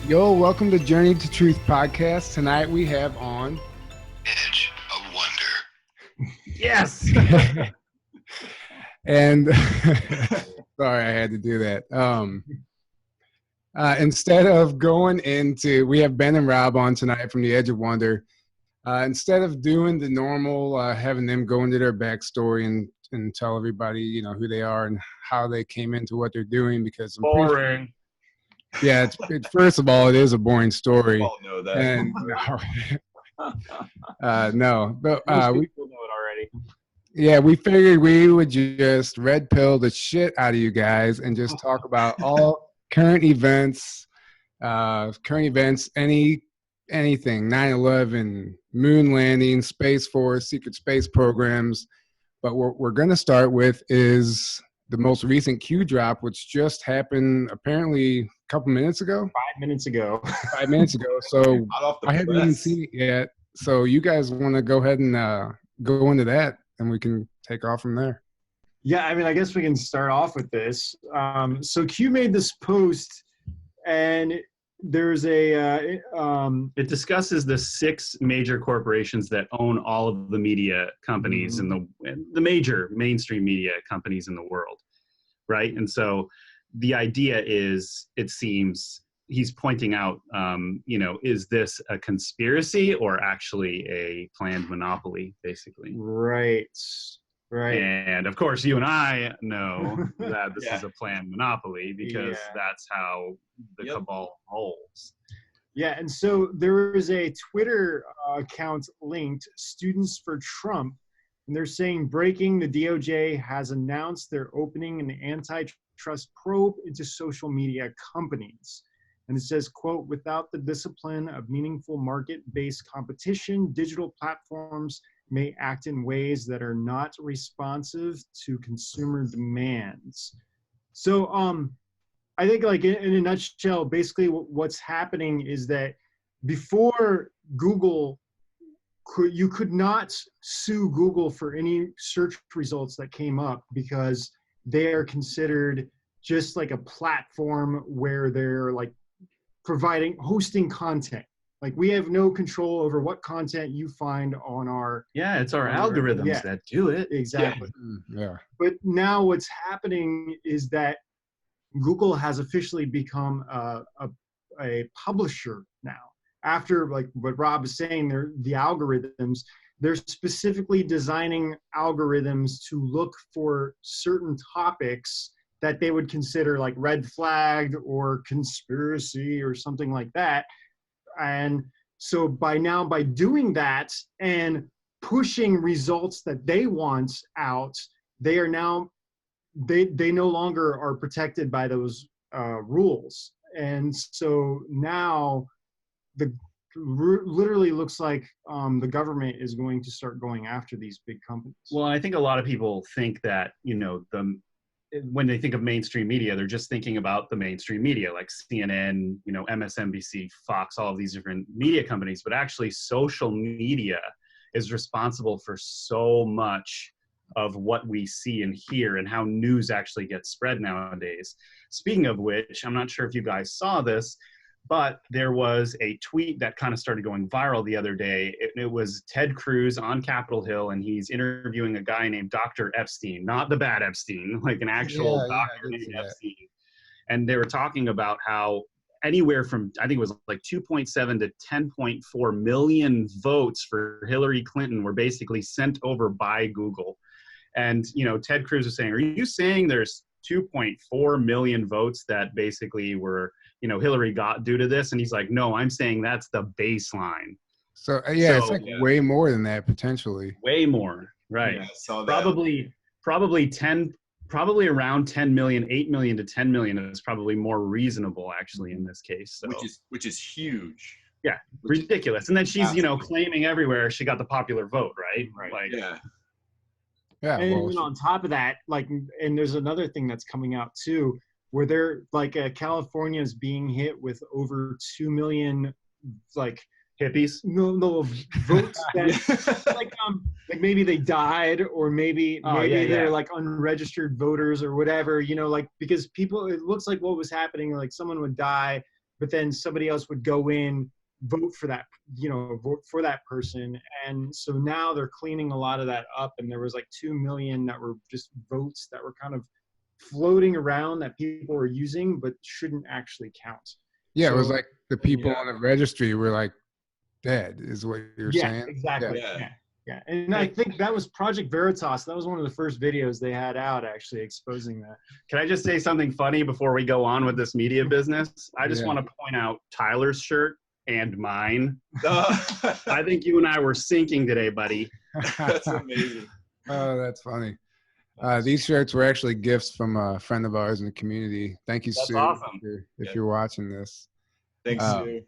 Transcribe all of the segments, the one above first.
Yo, welcome to Journey to Truth podcast. Tonight we have on Edge of Wonder. Yes. And sorry, I had to do that. Instead of going into, we have Ben and Rob on tonight from the Edge of Wonder. Instead of doing the normal, having them go into their backstory and tell everybody, you know, who they are and how they came into what they're doing, because boring. Yeah, first of all, it is a boring story. We all know that. And no, but we know it already. Yeah, we figured we would just red pill the shit out of you guys and just talk about all current events, anything, 9/11, moon landing, Space Force, secret space programs. But what we're going to start with is the most recent Q drop, which just happened apparently a couple minutes ago. 5 minutes ago. 5 minutes ago. So I haven't even seen it yet. So you guys want to go ahead and go into that, and we can take off from there. Yeah, I mean, I guess we can start off with this. So Q made this post, and there's a it discusses the 6 major corporations that own all of the media companies and the major mainstream media companies in the world, right? And so the idea is, it seems he's pointing out, is this a conspiracy or actually a planned monopoly, basically? Right. And of course, you and I know that this is a planned monopoly, because that's how the cabal rolls. Yeah, and so there is a Twitter account linked, Students for Trump, and they're saying, breaking, the DOJ has announced they're opening an antitrust probe into social media companies. And it says, quote, without the discipline of meaningful market-based competition, digital platforms may act in ways that are not responsive to consumer demands. So I think, like, in a nutshell, basically what's happening is that before Google, you could not sue Google for any search results that came up, because they are considered just like a platform where they're like hosting content. Like, we have no control over what content you find on our... Yeah, it's our algorithms that do it. Exactly. Yeah. But now what's happening is that Google has officially become a publisher now. After, like what Rob is saying, the algorithms, they're specifically designing algorithms to look for certain topics that they would consider like red flagged or conspiracy or something like that. And so by doing that and pushing results that they want out, they are now, they no longer are protected by those rules. And so now literally looks like the government is going to start going after these big companies. Well, I think a lot of people think that, when they think of mainstream media, they're just thinking about the mainstream media, like CNN, MSNBC, Fox, all of these different media companies. But actually, social media is responsible for so much of what we see and hear and how news actually gets spread nowadays. Speaking of which, I'm not sure if you guys saw this, but there was a tweet that kind of started going viral the other day. It was Ted Cruz on Capitol Hill, and he's interviewing a guy named Dr. Epstein, not the bad Epstein, like an actual doctor named Epstein. And they were talking about how anywhere from, I think it was like 2.7 to 10.4 million votes for Hillary Clinton were basically sent over by Google. And, Ted Cruz was saying, are you saying there's 2.4 million votes that basically were, Hillary got due to this? And he's like, no, I'm saying that's the baseline. So it's like way more than that, potentially. Way more, right? Yeah, probably around 10 million, 8 million to 10 million is probably more reasonable, actually, in this case. So. Which is huge. Yeah, ridiculous. And then she's, claiming everywhere she got the popular vote, right? Right. Yeah. Yeah. And on top of that, and there's another thing that's coming out too, where they're California is being hit with over 2 million hippies. No votes that maybe they died, or maybe they're unregistered voters or whatever. Because people, it looks like what was happening, someone would die, but then somebody else would go in, vote for that person. And so now they're cleaning a lot of that up. And there was like 2 million that were just votes that were kind of floating around that people were using, but shouldn't actually count. Yeah, So, it was like the people Yeah. on the registry were like dead, is what you're saying. Exactly. Yeah. Yeah. And I think that was Project Veritas. That was one of the first videos they had out actually exposing that. Can I just say something funny before we go on with this media business? I just Yeah. want to point out Tyler's shirt and mine. Oh, I think you and I were syncing today, buddy. that's amazing. Oh, that's funny. These shirts were actually gifts from a friend of ours in the community. Thank you, That's Sue, awesome. if Yeah. you're watching this. Thanks, Sue.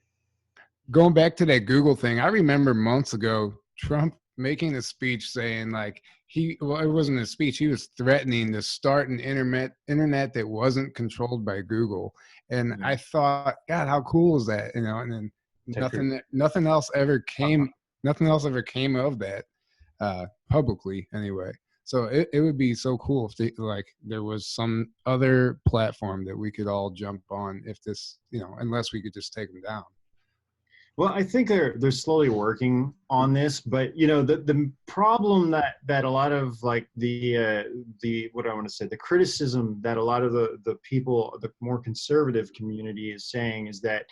Going back to that Google thing, I remember months ago Trump making a speech saying like it wasn't a speech. He was threatening to start an internet that wasn't controlled by Google. And Yeah. I thought, God, how cool is that? You know, and then nothing else ever came of that, publicly anyway. So it would be so cool if there was some other platform that we could all jump on if this, unless we could just take them down. Well, I think they're slowly working on this, but the problem that a lot of like the what I want to say, the criticism that a lot of the people, the more conservative community is saying is that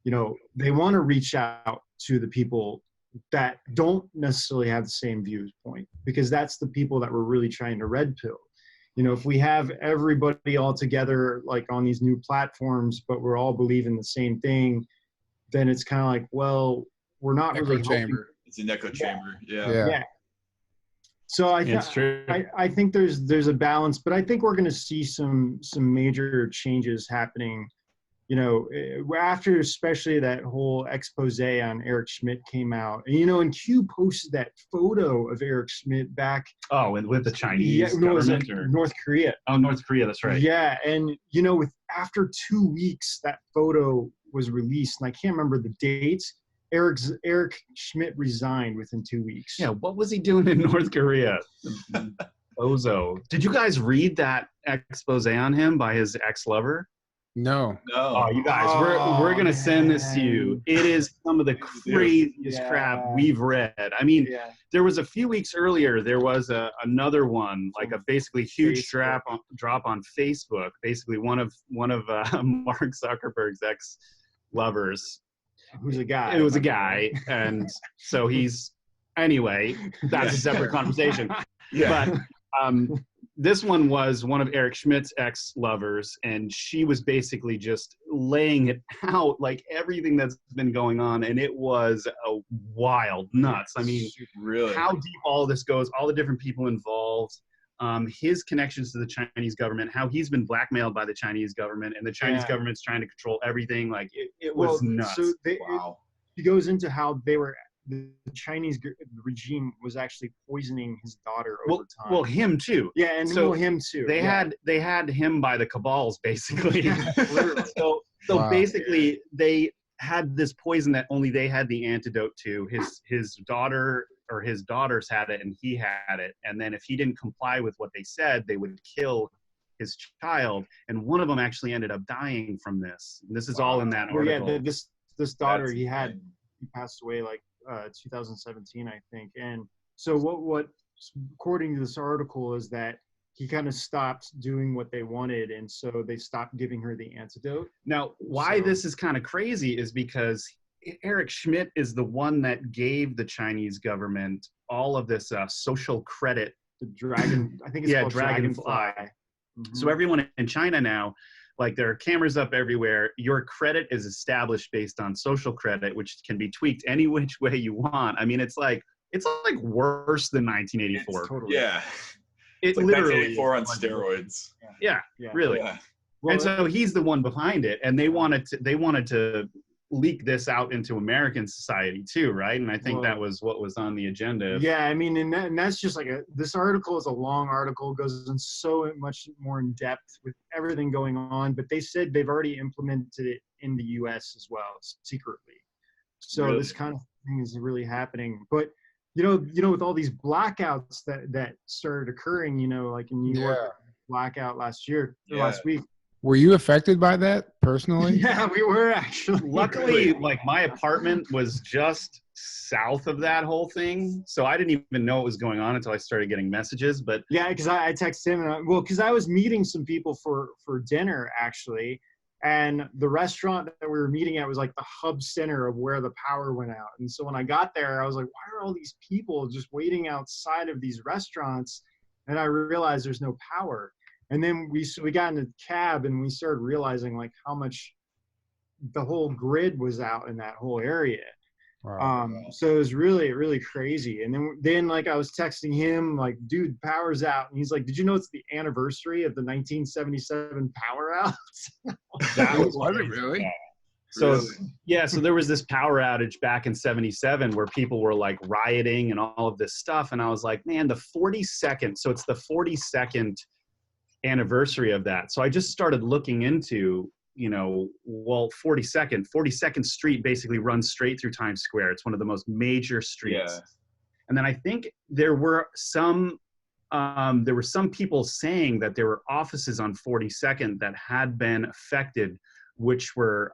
they want to reach out to the people that don't necessarily have the same viewpoint, because that's the people that we're really trying to red pill. If we have everybody all together like on these new platforms, but we're all believing the same thing, then it's kind of like, well, we're not Echo really chamber. It's an echo chamber. Yeah. Yeah. So It's true. I think there's a balance, but I think we're going to see some major changes happening. After especially that whole expose on Eric Schmidt came out, and Q posted that photo of Eric Schmidt back. Oh, and with the Chinese government or North Korea. Oh, North Korea. That's right. Yeah, and after 2 weeks, that photo was released, and I can't remember the dates. Eric Schmidt resigned within 2 weeks. Yeah. What was he doing in North Korea? Bozo. Did you guys read that expose on him by his ex-lover? No. Oh, No. you guys, we're gonna send this to you. It is some of the craziest crap we've read. I mean, there was a few weeks earlier, there was another one, like a basically huge drop on Facebook. Basically, one of Mark Zuckerberg's ex-lovers. Who's a guy? It was a guy, and so anyway, that's a separate conversation. Yeah. But this one was one of Eric Schmidt's ex-lovers, and she was basically just laying it out, like everything that's been going on, and it was a wild nuts. I mean, Really? how deep all this goes, all the different people involved, his connections to the Chinese government, how he's been blackmailed by the Chinese government, and the Chinese government's trying to control everything. Like it was nuts. So Wow. He goes into how the Chinese regime was actually poisoning his daughter over time. Well, him too. Yeah, and so him too. They had him by the cabals, basically. Literally. So Wow. basically, they had this poison that only they had the antidote to. His daughter or his daughters had it, and he had it. And then if he didn't comply with what they said, they would kill his child. And one of them actually ended up dying from this. And this is all in that Well, article. yeah, this daughter That's he insane. passed away like 2017, I think. And so what according to this article is that he kind of stopped doing what they wanted, and so they stopped giving her the antidote. Now, why So- this is kind of crazy is because Eric Schmidt is the one that gave the Chinese government all of this social credit. The dragon, I think it's called Dragonfly. Mhm. So everyone in China now, like there are cameras up everywhere. Your credit is established based on social credit, which can be tweaked any which way you want. I mean, it's like worse than 1984. It's totally. Yeah. It It's like literally 1984 on is. steroids. Yeah, Yeah. really. Yeah. Well, And so he's the one behind it, and they wanted to leak this out into American society too, right? And I think that was what was on the agenda. yeah, I mean, and that's just like this article is a long article, goes in so much more in depth with everything going on, but they said they've already implemented it in the US as well, secretly. So Really? this kind of thing is really happening. But with all these blackouts that started occurring, like in New York, blackout last week, Were you affected by that personally? Yeah, we were actually. Luckily, like my apartment was just south of that whole thing, so I didn't even know what was going on until I started getting messages. But Yeah, because I texted him, and because I was meeting some people for dinner actually, and the restaurant that we were meeting at was like the hub center of where the power went out. And so when I got there, I was like, why are all these people just waiting outside of these restaurants? And I realized there's no power. And then we got in a cab and we started realizing like how much the whole grid was out in that whole area. Wow. So it was really, really crazy. And then like I was texting him like, dude, power's out. And he's like, did you know it's the anniversary of the 1977 power out? that was Was it really? So Really? yeah, so there was this power outage back in '77 where people were like rioting and all of this stuff, and I was like, man, the 42nd. So it's the 42nd anniversary of that. So I just started looking into, you know, well, 42nd Street basically runs straight through Times Square. It's one of the most major streets. Yeah. And then I think there were some people saying that there were offices on 42nd that had been affected, which were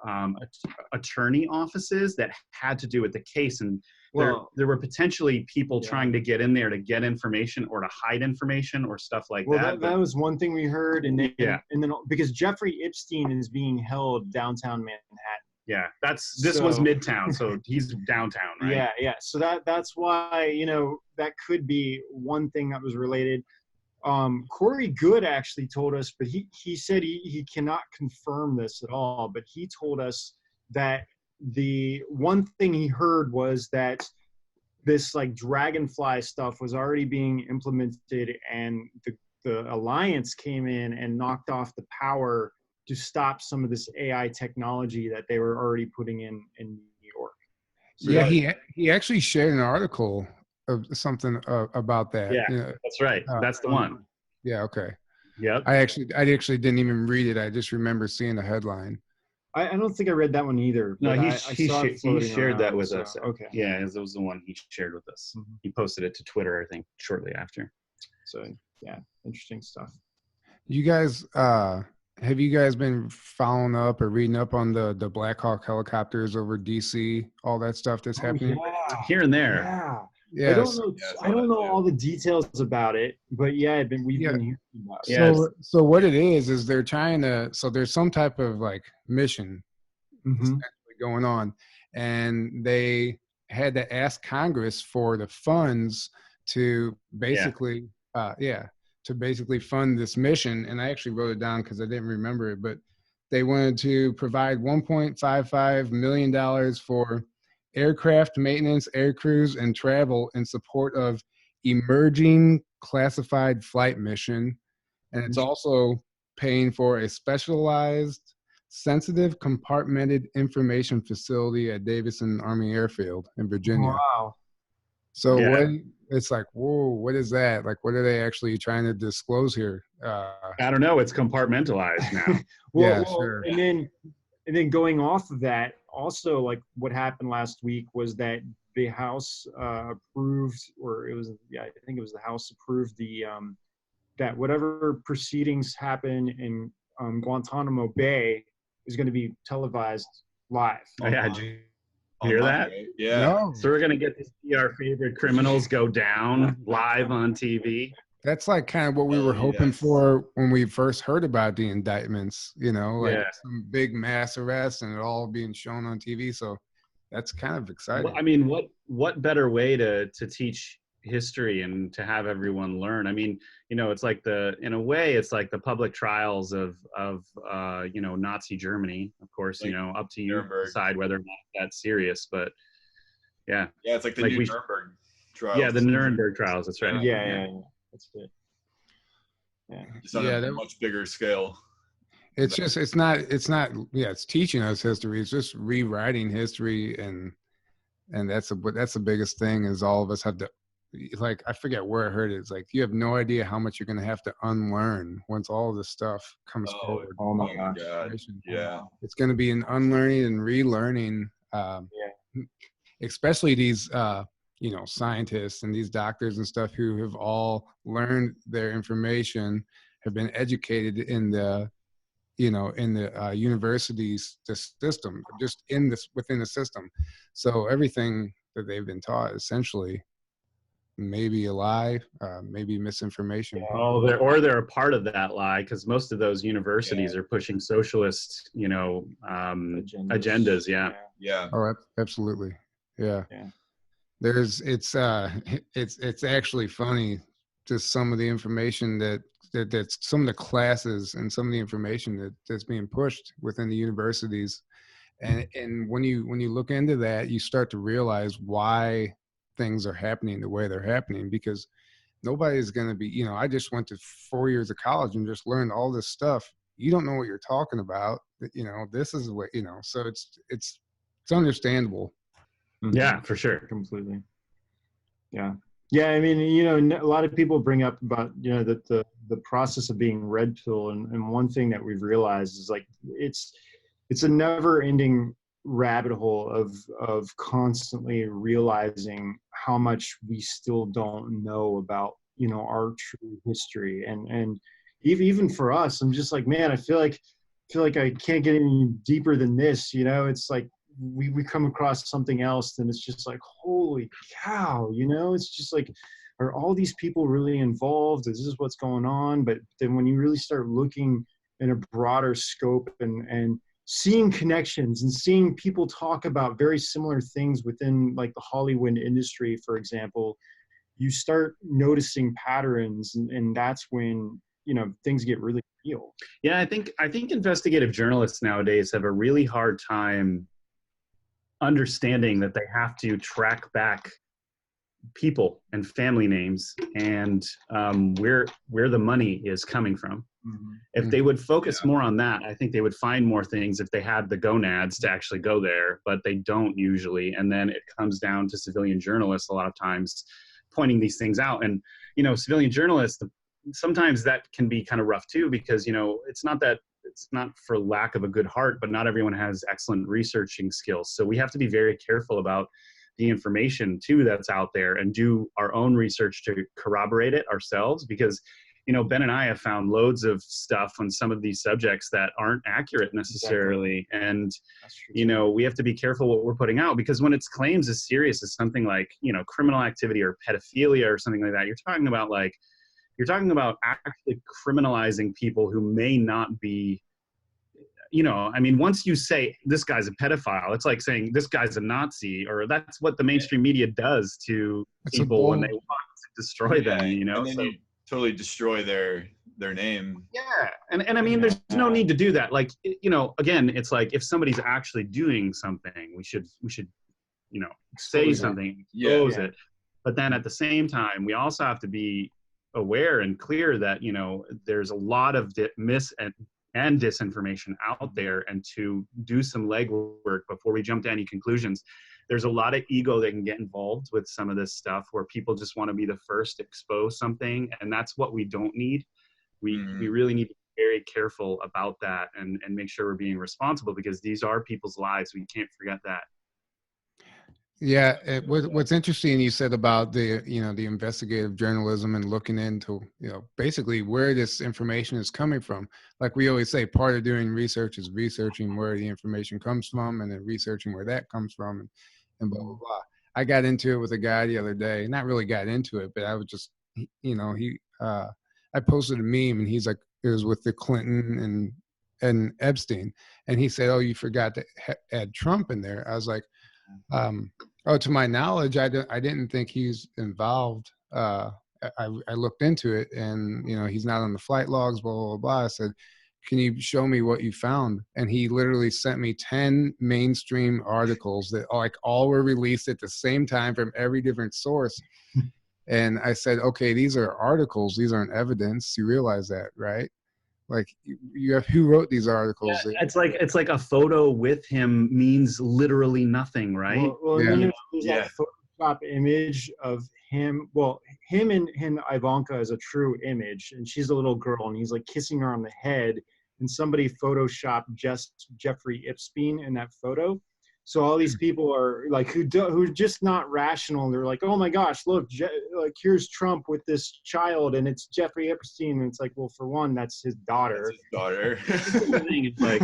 attorney offices that had to do with the case. And there were potentially people trying to get in there to get information or to hide information or stuff like that. That was one thing we heard. And then because Jeffrey Epstein is being held downtown Manhattan. Yeah, this was Midtown, so he's downtown, right? Yeah. So that's why, you know, that could be one thing that was related. Corey Goode actually told us, but he said he cannot confirm this at all, but he told us that the one thing he heard was that this like dragonfly stuff was already being implemented, and the alliance came in and knocked off the power to stop some of this AI technology that they were already putting in New York. So Yeah, he actually shared an article of something about that. Yeah, you know, that's right. That's the one. Yeah, okay. Yep. I actually didn't even read it. I just remember seeing the headline. I don't think I read that one either. No, but he shared that with us. Okay. Yeah, that was the one he shared with us. Mhm. He posted it to Twitter, I think, shortly after. So yeah, interesting stuff. You guys, have you guys been following up or reading up on the Black Hawk helicopters over DC, all that stuff that's happening? Yeah. Here and there. Yeah. Yeah. I don't know all the details about it, but yeah, we've been hearing about it. Yeah. So what it is they're trying to, so there's some type of like mission Mhm. going on, and they had to ask Congress for the funds to basically, to basically fund this mission. And I actually wrote it down because I didn't remember it, but they wanted to provide $1.55 million for aircraft maintenance, air crews, and travel in support of emerging classified flight mission. And it's also paying for a specialized sensitive compartmented information facility at Davison Army Airfield in Virginia. Wow. So it's like, whoa, what is that? Like, what are they actually trying to disclose here? I don't know. It's compartmentalized now. Sure. And then going off of that, also like what happened last week was that the House approved, or I think it was the House approved the that whatever proceedings happen in Guantanamo Bay is going to be televised live. Oh, yeah, did you hear that? Yeah. No, So we're gonna get to see our favorite criminals go down live on TV. that's like kind of what we were hoping for when we first heard about the indictments, you know, like some big mass arrest and it all being shown on TV. So that's kind of exciting. Well, I mean, what better way to teach history and to have everyone learn? I mean, you know, it's like in a way, it's like the public trials of you know, Nazi Germany, of course, like, you know, up to you to decide whether or not that's serious, but yeah. Yeah, it's like the new Nuremberg trials. Yeah, the Nuremberg trials, that's right. Yeah. That's good. Yeah. Just on a much bigger scale. It's just, it's not, it's teaching us history. It's just rewriting history. And that's the biggest thing is all of us have to, like, I forget where I heard it. It's like, you have no idea how much you're going to have to unlearn once all this stuff comes forward. Oh my God. Yeah. It's going to be an unlearning and relearning, especially these, you know, scientists and these doctors and stuff who have all learned their information, have been educated in the you know, in the universities, the system, just within the system. So everything that they've been taught essentially maybe a lie, maybe misinformation. Oh, they're a part of that lie, because most of those universities are pushing socialist, you know, agendas. Yeah. Yeah. Oh, absolutely. Yeah. It's actually funny, just some of the information that's some of the classes and some of the information that's being pushed within the universities. And when you look into that, you start to realize why things are happening the way they're happening, because nobody's going to be, you know, I just went to 4 years of college and just learned all this stuff. You don't know what you're talking about. You know, this is what, you know, so it's understandable. Yeah, for sure. Completely. Yeah. Yeah. I mean, you know, a lot of people bring up about, you know, that the process of being red pill. And one thing that we've realized is like, it's a never ending rabbit hole of constantly realizing how much we still don't know about, you know, our true history. And even for us, I'm just like, man, I feel like I can't get any deeper than this, you know. It's like we come across something else and it's just like, holy cow, you know. It's just like, are all these people really involved? Is this what's going on? But then when you really start looking in a broader scope and seeing connections and seeing people talk about very similar things within like the Hollywood industry, for example, you start noticing patterns, and that's when, you know, things get really real. Yeah, I think investigative journalists nowadays have a really hard time understanding that they have to track back people and family names and where the money is coming from. Mm-hmm. If they would focus more on that, I think they would find more things if they had the gonads to actually go there, but they don't usually. And then it comes down to civilian journalists a lot of times pointing these things out. And, you know, civilian journalists, sometimes that can be kind of rough too, because, you know, it's not for lack of a good heart, but not everyone has excellent researching skills. So we have to be very careful about the information too that's out there and do our own research to corroborate it ourselves, because, you know, Ben and I have found loads of stuff on some of these subjects that aren't accurate necessarily. Exactly. And, you know, we have to be careful what we're putting out, because when it's claims as serious as something like, you know, criminal activity or pedophilia or something like that, you're talking about actually criminalizing people who may not be, you know, I mean, once you say this guy's a pedophile, it's like saying this guy's a Nazi, or that's what the mainstream media does to people when they want to destroy them, you know. And then you totally destroy their name. Yeah, and I mean, there's no need to do that. Like, you know, again, it's like if somebody's actually doing something, we should, you know, say something, expose it. But then at the same time, we also have to be aware and clear that, you know, there's a lot of and disinformation out there, and to do some legwork before we jump to any conclusions. There's a lot of ego that can get involved with some of this stuff, where people just want to be the first to expose something, and that's what we don't need. We really need to be very careful about that and make sure we're being responsible, because these are people's lives. We can't forget that. Yeah, what's interesting, you said about the, you know, the investigative journalism and looking into, you know, basically where this information is coming from. Like we always say, part of doing research is researching where the information comes from, and then researching where that comes from, and blah, blah, blah. I got into it with a guy the other day, not really got into it, but I was just, you know, I posted a meme, and he's like, it was with the Clinton and Epstein. And he said, oh, you forgot to add Trump in there. I was like, oh, to my knowledge, I didn't think he's involved. I looked into it, and, you know, he's not on the flight logs, blah, blah, blah. I said, can you show me what you found? And he literally sent me 10 mainstream articles that like all were released at the same time from every different source. And I said, okay, these are articles. These aren't evidence. You realize that, right? Like, you have, who wrote these articles? Yeah, it's like a photo with him means literally nothing, right? Well, there's that Photoshop image of him. Well, him and Ivanka is a true image, and she's a little girl, and he's like kissing her on the head. And somebody photoshopped just Jeffrey Epstein in that photo. So all these people are like who are just not rational. They're like, oh my gosh, look, like here's Trump with this child, and it's Jeffrey Epstein. And it's like, well, for one, that's his daughter. That's his daughter. The thing is, like,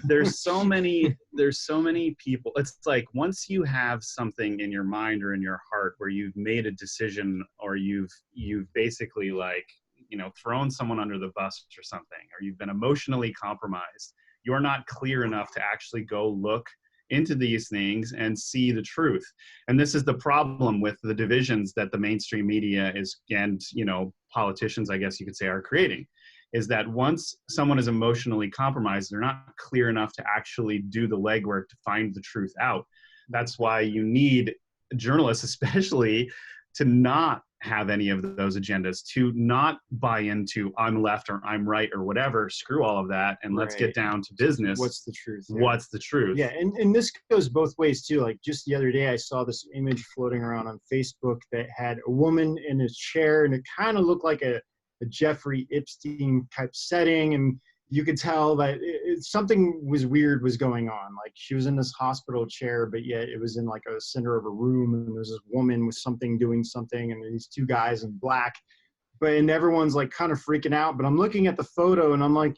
there's so many people. It's like once you have something in your mind or in your heart where you've made a decision, or you've basically, like, you know, thrown someone under the bus or something, or you've been emotionally compromised, you're not clear enough to actually go look into these things and see the truth. And this is the problem with the divisions that the mainstream media is, and, you know, politicians, I guess you could say, are creating, is that once someone is emotionally compromised, they're not clear enough to actually do the legwork to find the truth out. That's why you need journalists, especially, to not have any of those agendas, to not buy into I'm left or I'm right or whatever. Screw all of that, and let's get down to business. What's the truth? What's the truth? Yeah, and this goes both ways too. Like just the other day, I saw this image floating around on Facebook that had a woman in a chair, and it kind of looked like a Jeffrey Epstein type setting, and you could tell that something was weird was going on. Like she was in this hospital chair, but yet it was in like a center of a room, and there's this woman with something doing something, and these two guys in black, and everyone's like kind of freaking out. But I'm looking at the photo and I'm like,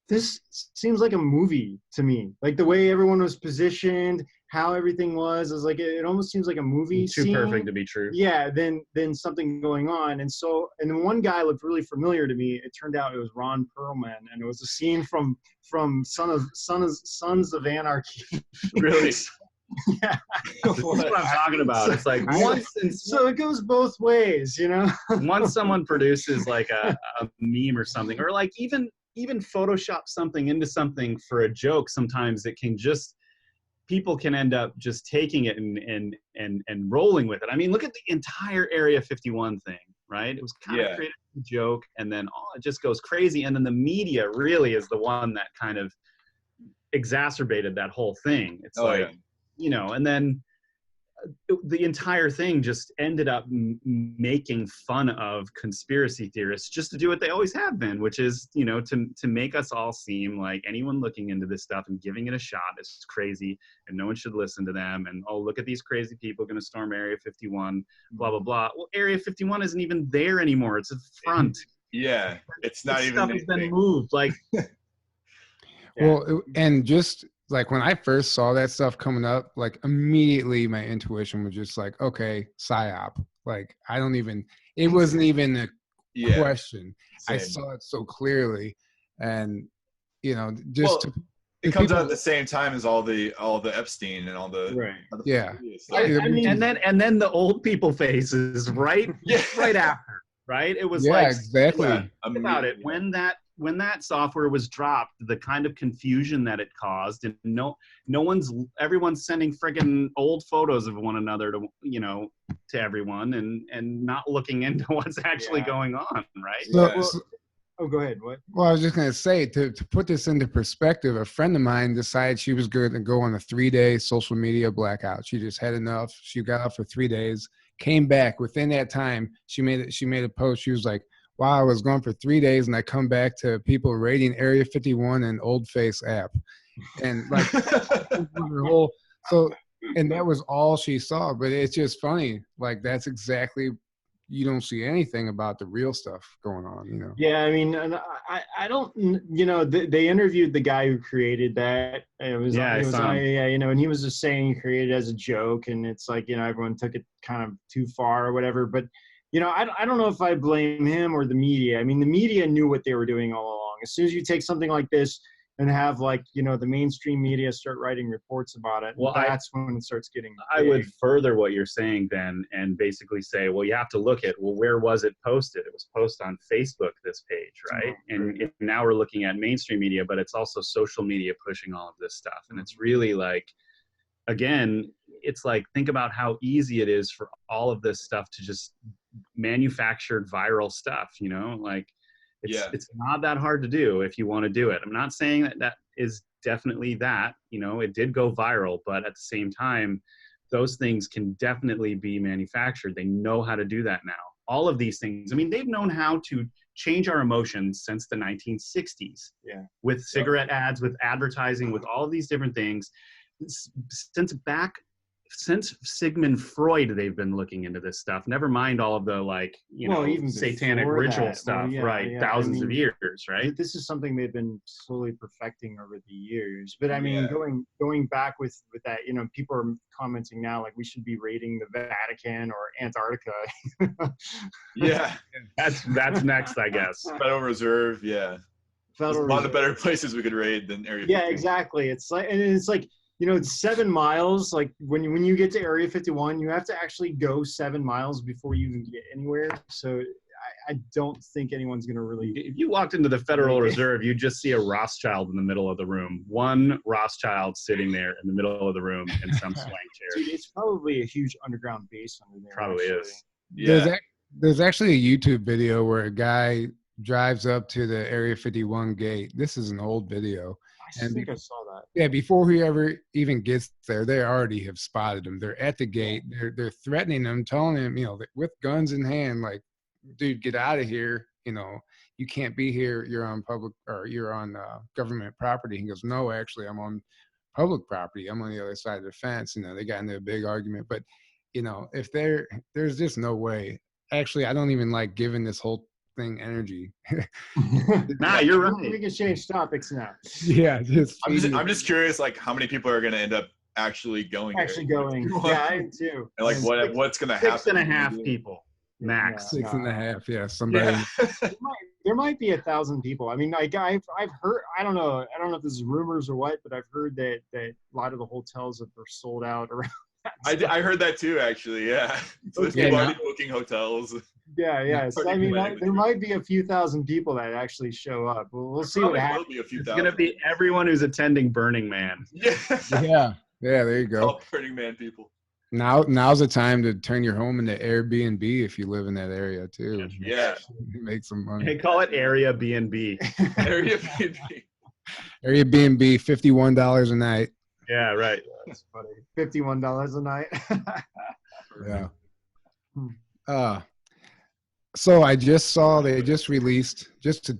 this seems like a movie to me. Like the way everyone was positioned, how everything was like, it almost seems like a movie Too scene. perfect to be true. Yeah, then something going on. And then one guy looked really familiar to me. It turned out it was Ron Perlman, and it was a scene from Sons of Anarchy. Really? Yeah. This is what I'm talking about. It's like So it goes both ways, you know? once someone produces like a meme or something, or like even Photoshop something into something for a joke, sometimes it can just, people can end up just taking it and rolling with it. I mean, look at the entire Area 51 thing, right? It was kind of created as a joke, and then it just goes crazy. And then the media really is the one that kind of exacerbated that whole thing. It's you know, and then the entire thing just ended up making fun of conspiracy theorists, just to do what they always have been, which is, you know, to make us all seem like anyone looking into this stuff and giving it a shot is crazy, and no one should listen to them. And, oh, look at these crazy people going to storm Area 51, blah, blah, blah. Well, Area 51 isn't even there anymore. It's a front. Yeah, it's not even stuff has been moved. Like, well, and just like when I first saw that stuff coming up, like immediately my intuition was just like, okay, psyop. Like it wasn't even a question. Same. I saw it so clearly, and you know, just it comes out at the same time as all the Epstein and all the and then the old people faces right after, right? It was like exactly. Think about it, when that software was dropped, the kind of confusion that it caused, and everyone's sending friggin' old photos of one another to, you know, to everyone, and not looking into what's actually going on, right? Oh, go ahead. What? Well, I was just going to say, to put this into perspective, a friend of mine decided she was going to go on a 3-day social media blackout. She just had enough. She got off for 3 days, came back. Within that time, she made a post. She was like, wow, I was gone for 3 days, and I come back to people raiding Area 51 and Old Face app. And like, and that was all she saw. But it's just funny. Like, that's exactly, you don't see anything about the real stuff going on, you know? Yeah, I mean, I don't, you know, they interviewed the guy who created that. It was, you know, and he was just saying he created it as a joke, and it's like, you know, everyone took it kind of too far or whatever. But, you know, I don't know if I blame him or the media. I mean, the media knew what they were doing all along. As soon as you take something like this and have, like, you know, the mainstream media start writing reports about it, well, that's when it starts getting big. I would further what you're saying then, and basically say, well, you have to look at, well, where was it posted? It was posted on Facebook, this page, right? And now we're looking at mainstream media, but it's also social media pushing all of this stuff. And it's really like, again, it's like, think about how easy it is for all of this stuff to just manufactured viral stuff, you know, like it's not that hard to do if you want to do it. I'm not saying that is definitely that, you know, it did go viral, but at the same time, those things can definitely be manufactured. They know how to do that now. All of these things, I mean, they've known how to change our emotions since the 1960s. Yeah. With cigarette ads, with advertising, with all of these different things. since Sigmund Freud, they've been looking into this stuff. Never mind all of the even satanic before ritual that. stuff, Well, right? yeah, Thousands of years, right? This is something they've been slowly perfecting over the years. But I mean, Yeah. going back with that, people are commenting now like we should be raiding the Vatican or Antarctica. Yeah. That's next, I guess. Federal Reserve. Yeah. There's a lot of better places we could raid than Area 51. Yeah, exactly. It's like, it's 7 miles. Like when you get to Area 51, you have to actually go 7 miles before you even get anywhere. So I don't think anyone's going to really. If you walked into the Federal Reserve, you'd just see a Rothschild in the middle of the room. One Rothschild sitting there in the middle of the room in some swing chair. Dude, it's probably a huge underground base under there. Probably actually. is. Yeah. There's actually a YouTube video where a guy drives up to the Area 51 gate. This is an old video. I think I saw that. Yeah, before he ever even gets there, they already have spotted him. They're at the gate. They're threatening him, telling him, with guns in hand, like, dude, get out of here. You can't be here. You're on public, or you're on government property. He goes, no, actually, I'm on public property. I'm on the other side of the fence. They got into a big argument. But, if there's just no way. Actually, I don't even like giving this whole thing energy. Nah, you're right. We can change topics now. Yeah, I'm just curious, like, how many people are going to end up actually going? Yeah, I am too. And like, what's going to happen? 6.5 people max. 6.5. Yeah, somebody. Yeah. There might be 1,000 people. I mean, like I've heard. I don't know if this is rumors or what, but I've heard that a lot of the hotels are sold out around. I heard that too, actually. Yeah. So there's people already booking hotels. Yeah. So, I mean, there might be a few thousand people that actually show up. We'll see what happens. It's going to be everyone who's attending Burning Man. Yeah. Yeah. There you go. All Burning Man people. Now's the time to turn your home into Airbnb if you live in that area too. Yeah. Make some money. They call it Area B&B. Area B&B. Airbnb, $51 a night. Yeah, right. That's funny. $51 a night. Yeah. So I just saw they just released, just to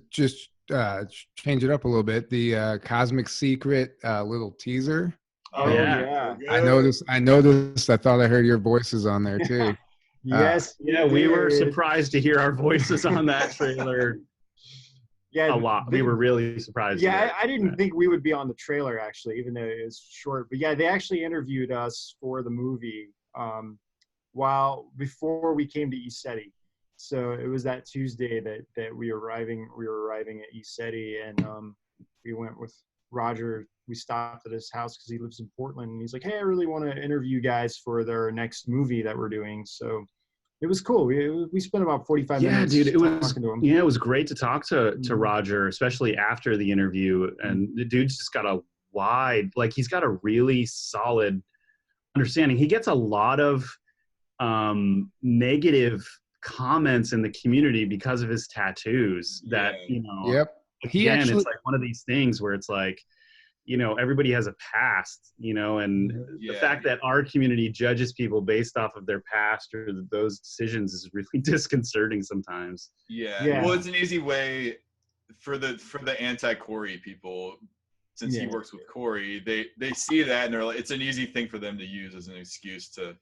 change it up a little bit, the Cosmic Secret little teaser. Oh yeah. I noticed. I thought I heard your voices on there too. Yes. Yeah, we were surprised to hear our voices on that trailer. Yeah, a lot. We were really surprised. Yeah, I didn't think we would be on the trailer actually, even though it was short. But yeah, they actually interviewed us for the movie before we came to ECETI. So it was that Tuesday that we were arriving at ECETI, and we went with Roger. We stopped at his house because he lives in Portland, and he's like, "Hey, I really want to interview you guys for their next movie that we're doing." So it was cool. We spent about 45 minutes. Yeah, dude, it was great to talk to Roger, especially after the interview. And the dude's just got he's got a really solid understanding. He gets a lot of negative comments in the community because of his tattoos that, Yep. It's like one of these things where it's like, everybody has a past, and the fact that our community judges people based off of their past or those decisions is really disconcerting sometimes. Yeah. Well, it's an easy way for the anti-Corey people, since he works with Corey, they see that and they're like, it's an easy thing for them to use as an excuse to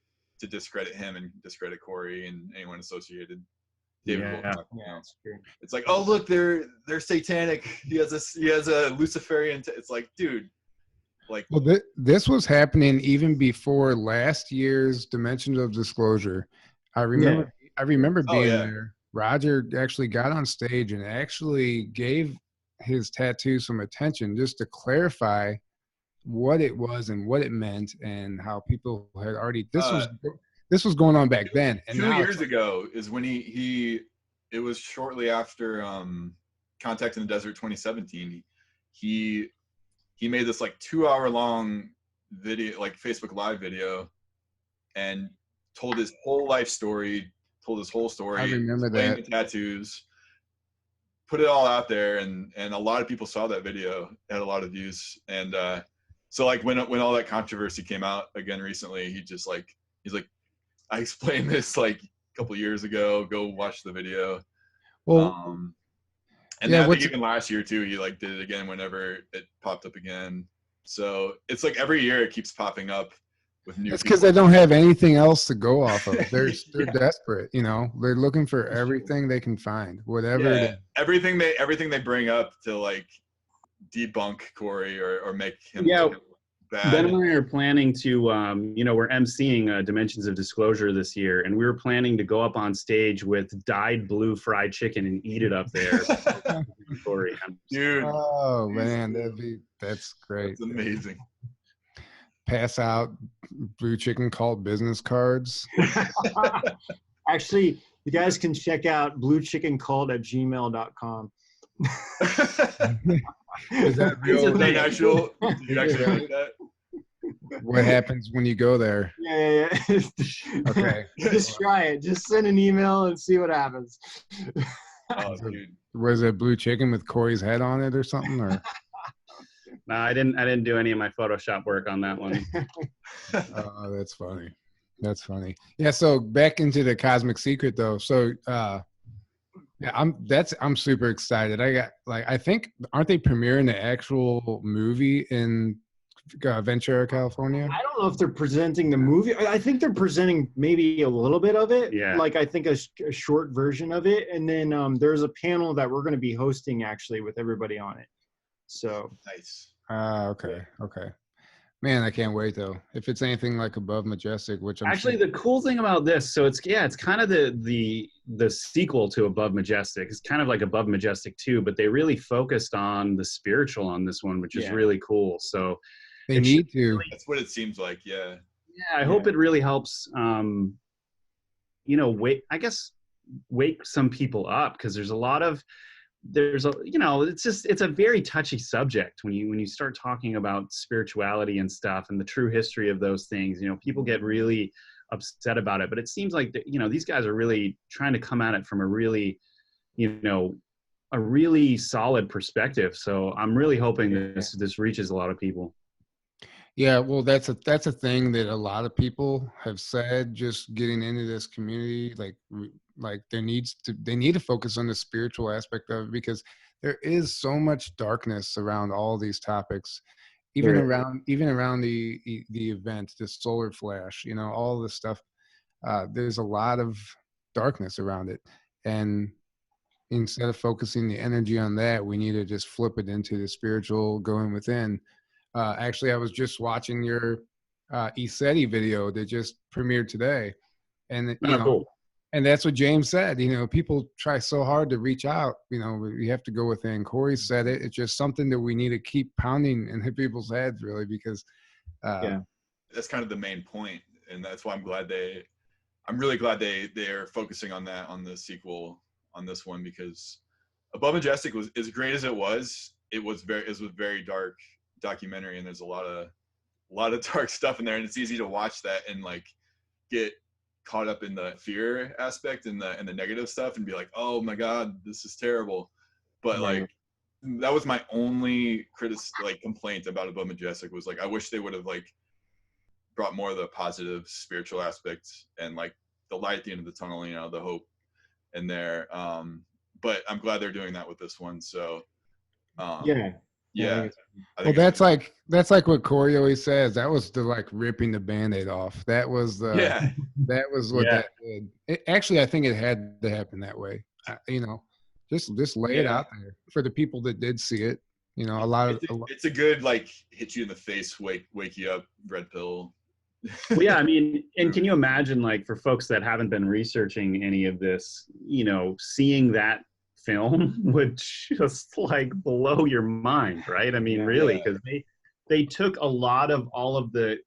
discredit him and discredit Corey and anyone associated. David Wilcock, it's like, oh look, they're satanic. He has a Luciferian. It's like, dude, like. Well, this was happening even before last year's Dimensions of Disclosure. I remember being there. Roger actually got on stage and actually gave his tattoo some attention just to clarify what it was and what it meant and how people had already. This was going on back then. And 2 years ago is when it was shortly after Contact in the Desert 2017. He made this like 2-hour long video, like Facebook Live video, and told his whole life story, I remember that. The tattoos, put it all out there, and a lot of people saw that video. It had a lot of views. And so like when all that controversy came out again recently, he's like, I explained this like a couple years ago. Go watch the video. Well, and I think even last year too, he like did it again whenever it popped up again. So it's like every year it keeps popping up with new. It's because they don't have anything else to go off of. They're Yeah. desperate, you know. They're looking for everything they can find, whatever it is. everything they bring up to like debunk Corey or make him look bad. Ben and I are planning to, we're emceeing Dimensions of Disclosure this year, and we were planning to go up on stage with dyed blue fried chicken and eat it up there. Corey, Dude. Oh man, that's great. That's amazing. Pass out blue chicken cult business cards. Actually, you guys can check out bluechickencult@gmail.com. Is that real? Did you actually write that? What happens when you go there? Yeah. Okay. Just try it. Just send an email and see what happens. Oh, dude. Was it blue chicken with Corey's head on it or something? Or No, I didn't do any of my Photoshop work on that one. oh, that's funny. That's funny. Yeah. So back into the Cosmic Secret though. So yeah, I'm super excited. I think aren't they premiering the actual movie in Ventura, California? I don't know if they're presenting the movie. I think they're presenting maybe a little bit of it. Yeah. Like I think a short version of it. And then there's a panel that we're going to be hosting actually with everybody on it. So Nice. Okay. Man, I can't wait though. If it's anything like Above Majestic, which I'm Actually, the cool thing about this, so it's kind of the sequel to Above Majestic. It's kind of like Above Majestic 2, but they really focused on the spiritual on this one, which is really cool. So they need to. That's what it seems like. Yeah. Yeah, I hope it really helps. Wake some people up, because it's a very touchy subject when you start talking about spirituality and stuff and the true history of those things. People get really upset about it, but it seems like these guys are really trying to come at it from a really solid perspective. So I'm really hoping this reaches a lot of people. Yeah, well, that's a thing that a lot of people have said. Just getting into this community, like they need to focus on the spiritual aspect of it, because there is so much darkness around all these topics, even around the event, the solar flash, all this stuff. There's a lot of darkness around it, and instead of focusing the energy on that, we need to just flip it into the spiritual, going within. Actually, I was just watching your ESETI video that just premiered today, and Cool. And that's what James said. People try so hard to reach out. We have to go within. Corey said it. It's just something that we need to keep pounding in people's heads, really, because that's kind of the main point, and that's why I'm really glad they're focusing on that on the sequel on this one, because Above Majestic was as great as it was. It was very dark documentary, and there's a lot of dark stuff in there, and it's easy to watch that and like get caught up in the fear aspect and the negative stuff and be like, oh my god, this is terrible. But like that was my only complaint about Above Majestic, was like I wish they would have like brought more of the positive spiritual aspects and like the light at the end of the tunnel, the hope in there. But I'm glad they're doing that with this one. So yeah. Well, that's like what Corey always says. That was the ripping the Band-Aid off. That was what that did. Actually, I think it had to happen that way. Just lay it out there for the people that did see it. It's a good hit you in the face, wake you up, red pill. Well, yeah, I mean, and can you imagine for folks that haven't been researching any of this, seeing that film would just blow your mind, right? I mean, really, because they took a lot of all of the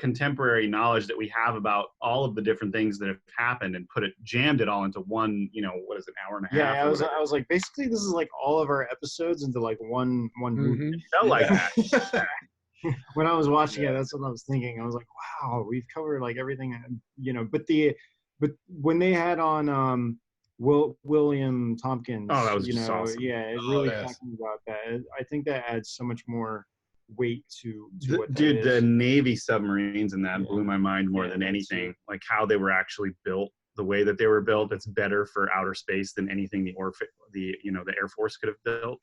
contemporary knowledge that we have about all of the different things that have happened and jammed it all into one, what is it, hour and a half? Yeah, I was like, basically this is all of our episodes into one movie. It felt like that. When I was watching it, that's what I was thinking. I was like, wow, we've covered everything, but when they had on William Tompkins. Oh, that was just awesome. Yeah, it really talking about that. I think that adds so much more weight to what that is. The Navy submarines in that blew my mind more than anything. Like how they were actually built, the way that they were built. It's better for outer space than anything the Air Force could have built.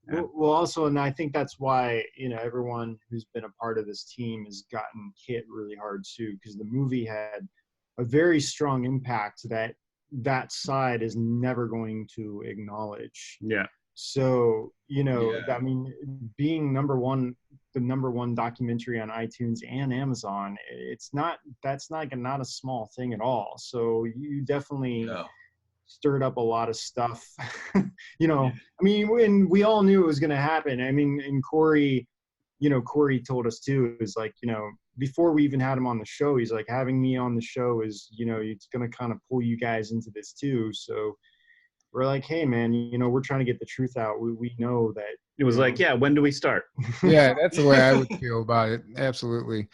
Yeah. Well, also, and I think that's why, everyone who's been a part of this team has gotten hit really hard too, because the movie had a very strong impact that side is never going to acknowledge. Yeah. So, Yeah. I mean, being the number one documentary on iTunes and Amazon, that's not a small thing at all. So you definitely No. stirred up a lot of stuff. I mean, when we all knew it was going to happen. I mean, and Corey told us too, is like, before we even had him on the show, he's like, having me on the show is, it's going to kind of pull you guys into this too. So we're like, hey man, we're trying to get the truth out. We know that It was like, yeah, when do we start? Yeah, that's the way I would feel about it. Absolutely.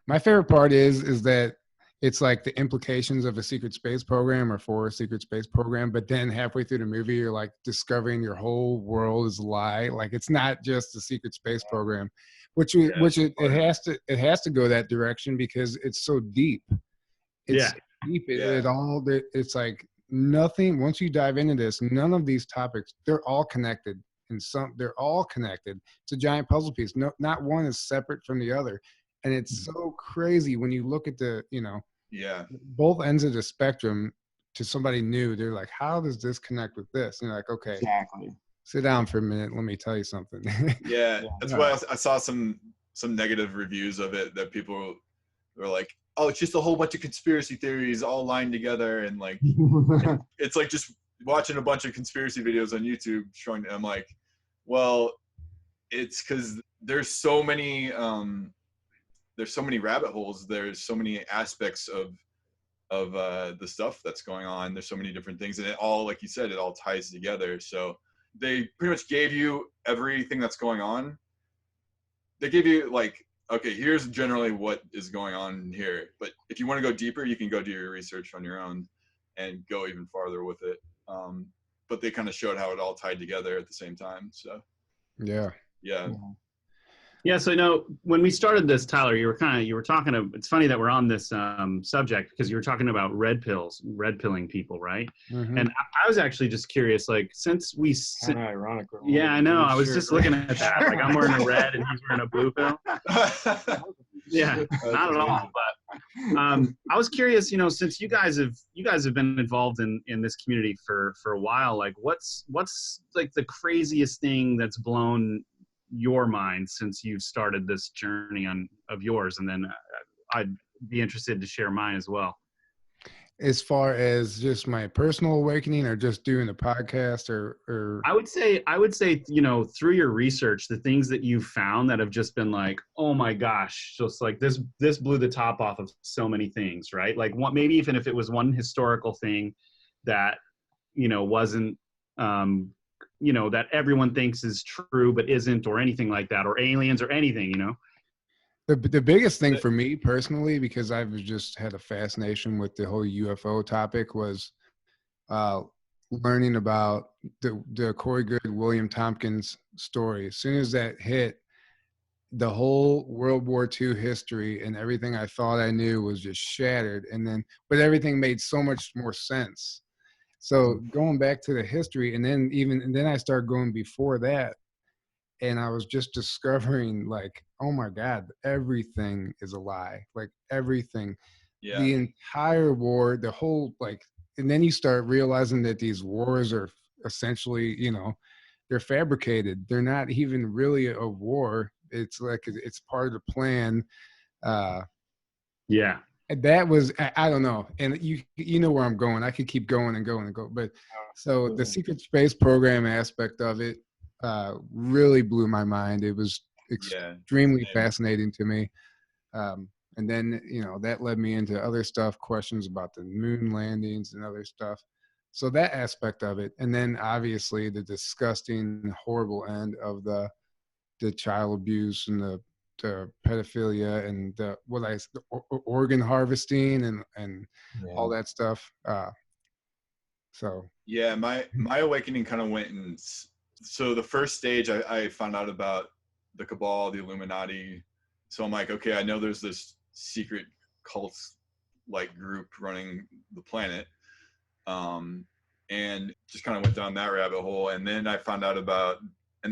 My favorite part is that it's like the implications of a secret space program or for a secret space program, but then halfway through the movie, you're like discovering your whole world is a lie. Like it's not just a secret space program, which it has to go that direction because it's so deep. It's deep. It's like nothing. Once you dive into this, none of these topics, they're all connected. They're all connected. It's a giant puzzle piece. No, not one is separate from the other. And it's so crazy when you look at both ends of the spectrum to somebody new. They're like, how does this connect with this? And you're like, okay, exactly. Sit down for a minute. Let me tell you something. That's why I saw some negative reviews of it that people were like, oh, it's just a whole bunch of conspiracy theories all lined together. And like, it's like just watching a bunch of conspiracy videos on YouTube showing. I'm like, well, it's because there's so many rabbit holes. There's so many aspects of the stuff that's going on. There's so many different things, and it all, like you said, it all ties together. So they pretty much gave you everything that's going on. They gave you like, okay, here's generally what is going on here. But if you want to go deeper, you can go do your research on your own and go even farther with it. But they kind of showed how it all tied together at the same time. So yeah. Yeah, so when we started this, Tyler, you were talking it's funny that we're on this subject because you were talking about red pilling people, right? Mm-hmm. And I was actually just curious, like, since we kind of ironic. Yeah, I know. I was just looking at that. Like, I'm wearing a red and he's wearing a blue pill. Yeah, not at all. But I was curious, since you guys have been involved in this community for a while, like, what's like the craziest thing that's blown your mind since you've started this journey of yours? And then I'd be interested to share mine as well. As far as just my personal awakening or just doing the podcast or I would say, through your research, the things that you've found that have just been like, oh my gosh, just like this blew the top off of so many things, right? Like maybe even if it was one historical thing that, wasn't, that everyone thinks is true, but isn't, or anything like that, or aliens or anything, The biggest thing for me personally, because I've just had a fascination with the whole UFO topic, was learning about the Corey Goode, William Tompkins story. As soon as that hit, the whole World War II history and everything I thought I knew was just shattered. But everything made so much more sense. So going back to the history, and then I started going before that. And I was just discovering, like, oh my God, everything is a lie. Like everything, the entire war, the whole, like, and then you start realizing that these wars are essentially, they're fabricated. They're not even really a war. It's like, it's part of the plan. And that was, I don't know. And you know where I'm going. I could keep going and going and go. But so the secret space program aspect of it, really blew my mind. It was extremely fascinating to me. And then, that led me into other stuff, questions about the moon landings and other stuff. So that aspect of it. And then obviously the disgusting, horrible end of the child abuse and the pedophilia and the organ harvesting and all that stuff. My awakening kind of went in. So the first stage, I found out about the Cabal, the Illuminati. So I'm like, okay, I know there's this secret cult like group running the planet. And just kind of went down that rabbit hole. And then I found out about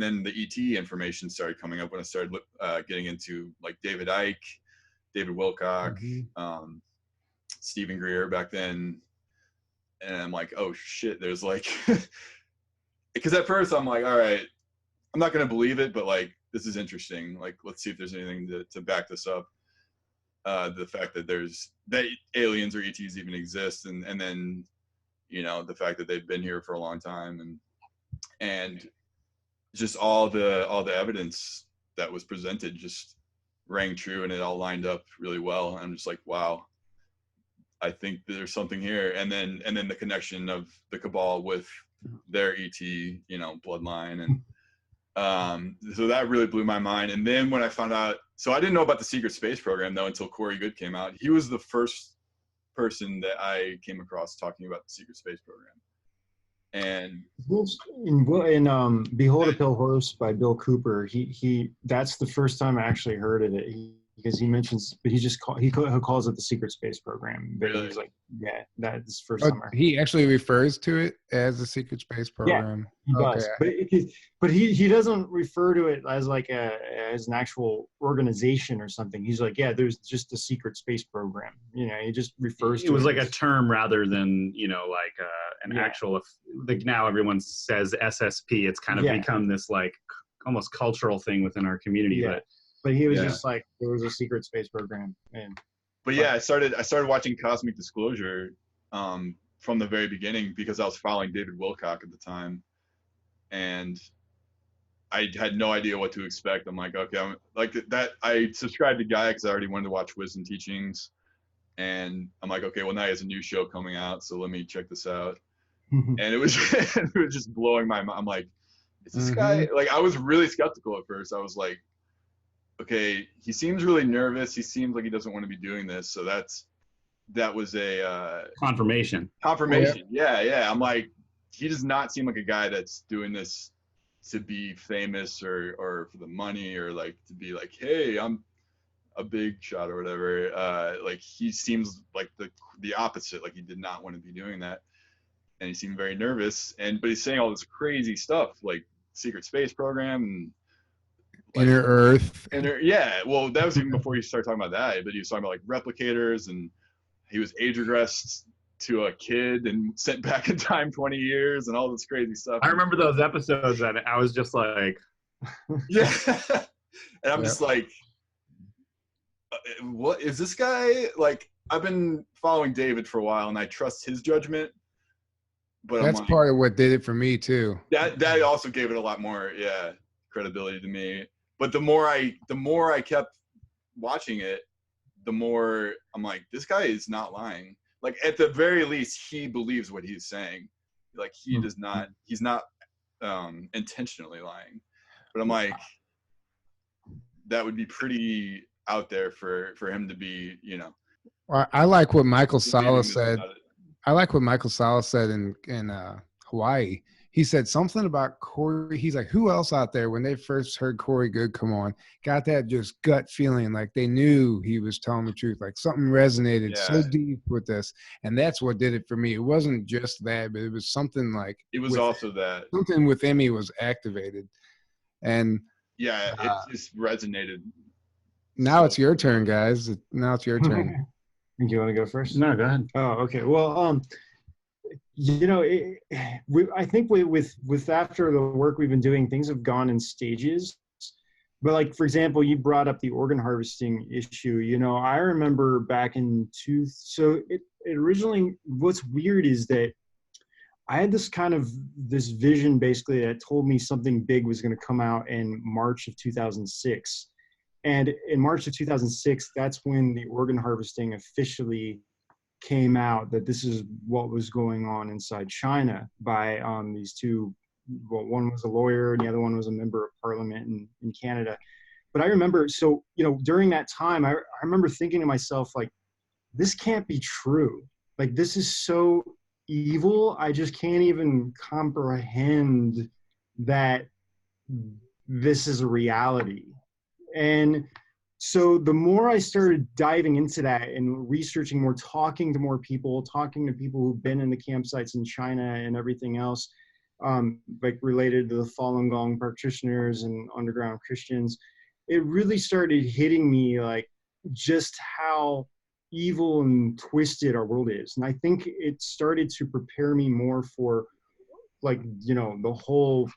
then the ET information started coming up when I started getting into like David Wilcock, Stephen Greer back then. And I'm like, oh shit, there's like, because at first I'm like, all right, I'm not going to believe it, but like, this is interesting. Like, let's see if there's anything to back this up. The fact that that aliens or ETs even exist. And then, you know, the fact that they've been here for a long time and just all the evidence that was presented just rang true, and it all lined up really well. I'm just like, wow, I think there's something here. And then the connection of the Cabal with their ET, you know, bloodline. And so that really blew my mind. And then when I found out, so I didn't know about the secret space program though until Corey Goode came out. He was the first person that I came across talking about the secret space program. And in Behold a Pale Horse by Bill Cooper, he that's the first time I actually heard of it. Because he mentions, but he calls it the secret space program. But really? He's like, yeah, that's the first time I heard. He actually refers to it as the secret space program. Yeah, he does. But he doesn't refer to it as like as an actual organization or something. He's like, yeah, there's just a secret space program. You know, he just refers to it. It was like a term rather than, you know, like an actual, like now everyone says SSP. It's kind of become this like almost cultural thing within our community. Yeah. But he was just like, there was a secret space program. But yeah, I started watching Cosmic Disclosure from the very beginning because I was following David Wilcock at the time, and I had no idea what to expect. I'm like, okay, I'm like that. I subscribed to Gaia because I already wanted to watch Wisdom Teachings, and I'm like, okay, well now he has a new show coming out, so let me check this out. And it was just blowing my mind. I'm like, is this guy? Like, I was really skeptical at first. I was like, okay, he seems really nervous. He seems like he doesn't want to be doing this. So that was a confirmation. Yeah. I'm like, he does not seem like a guy that's doing this to be famous or for the money or like to be like, hey, I'm a big shot or whatever. Like he seems like the opposite. Like he did not want to be doing that, and he seemed very nervous. But he's saying all this crazy stuff like secret space program and. Like, Inner Earth. Well, that was even before he started talking about that. But he was talking about like replicators, and he was age regressed to a kid and sent back in time 20 years, and all this crazy stuff. I remember those episodes, and I was just like, yeah. And I'm just like, what is this guy? Like, I've been following David for a while, and I trust his judgment. But that's like, part of what did it for me too. That also gave it a lot more, credibility to me. But the more I kept watching it, the more I'm like, this guy is not lying. Like at the very least, he believes what he's saying. Like he does not. He's not intentionally lying. But I'm like, that would be pretty out there for him to be, you know. I like what Michael Sala said. I like what Michael Sala said in Hawaii. He said something about Corey. He's like, who else out there when they first heard Corey Goode come on, got that just gut feeling like they knew he was telling the truth, like something resonated so deep with this. And that's what did it for me. It wasn't just that, but it was something like. It was also that. Something within me was activated. And. Yeah, it just resonated. Now it's your turn, guys. Now it's your turn. Do you want to go first? No, go ahead. Oh, okay. Well, you know, I think with after the work we've been doing, things have gone in stages. But like, for example, you brought up the organ harvesting issue. You know, I remember back in it originally, what's weird is that I had this vision basically that told me something big was going to come out in March of 2006. And in March of 2006, that's when the organ harvesting officially came out, that this is what was going on inside China by these two, well, one was a lawyer and the other one was a member of parliament in Canada. But I remember, so, you know, during that time, I remember thinking to myself, like, this can't be true. Like, this is so evil. I just can't even comprehend that this is a reality. And so the more I started diving into that and researching more, talking to more people, talking to people who've been in the campsites in China and everything else, like related to the Falun Gong practitioners and underground Christians, it really started hitting me like just how evil and twisted our world is. And I think it started to prepare me more for like, you know, the whole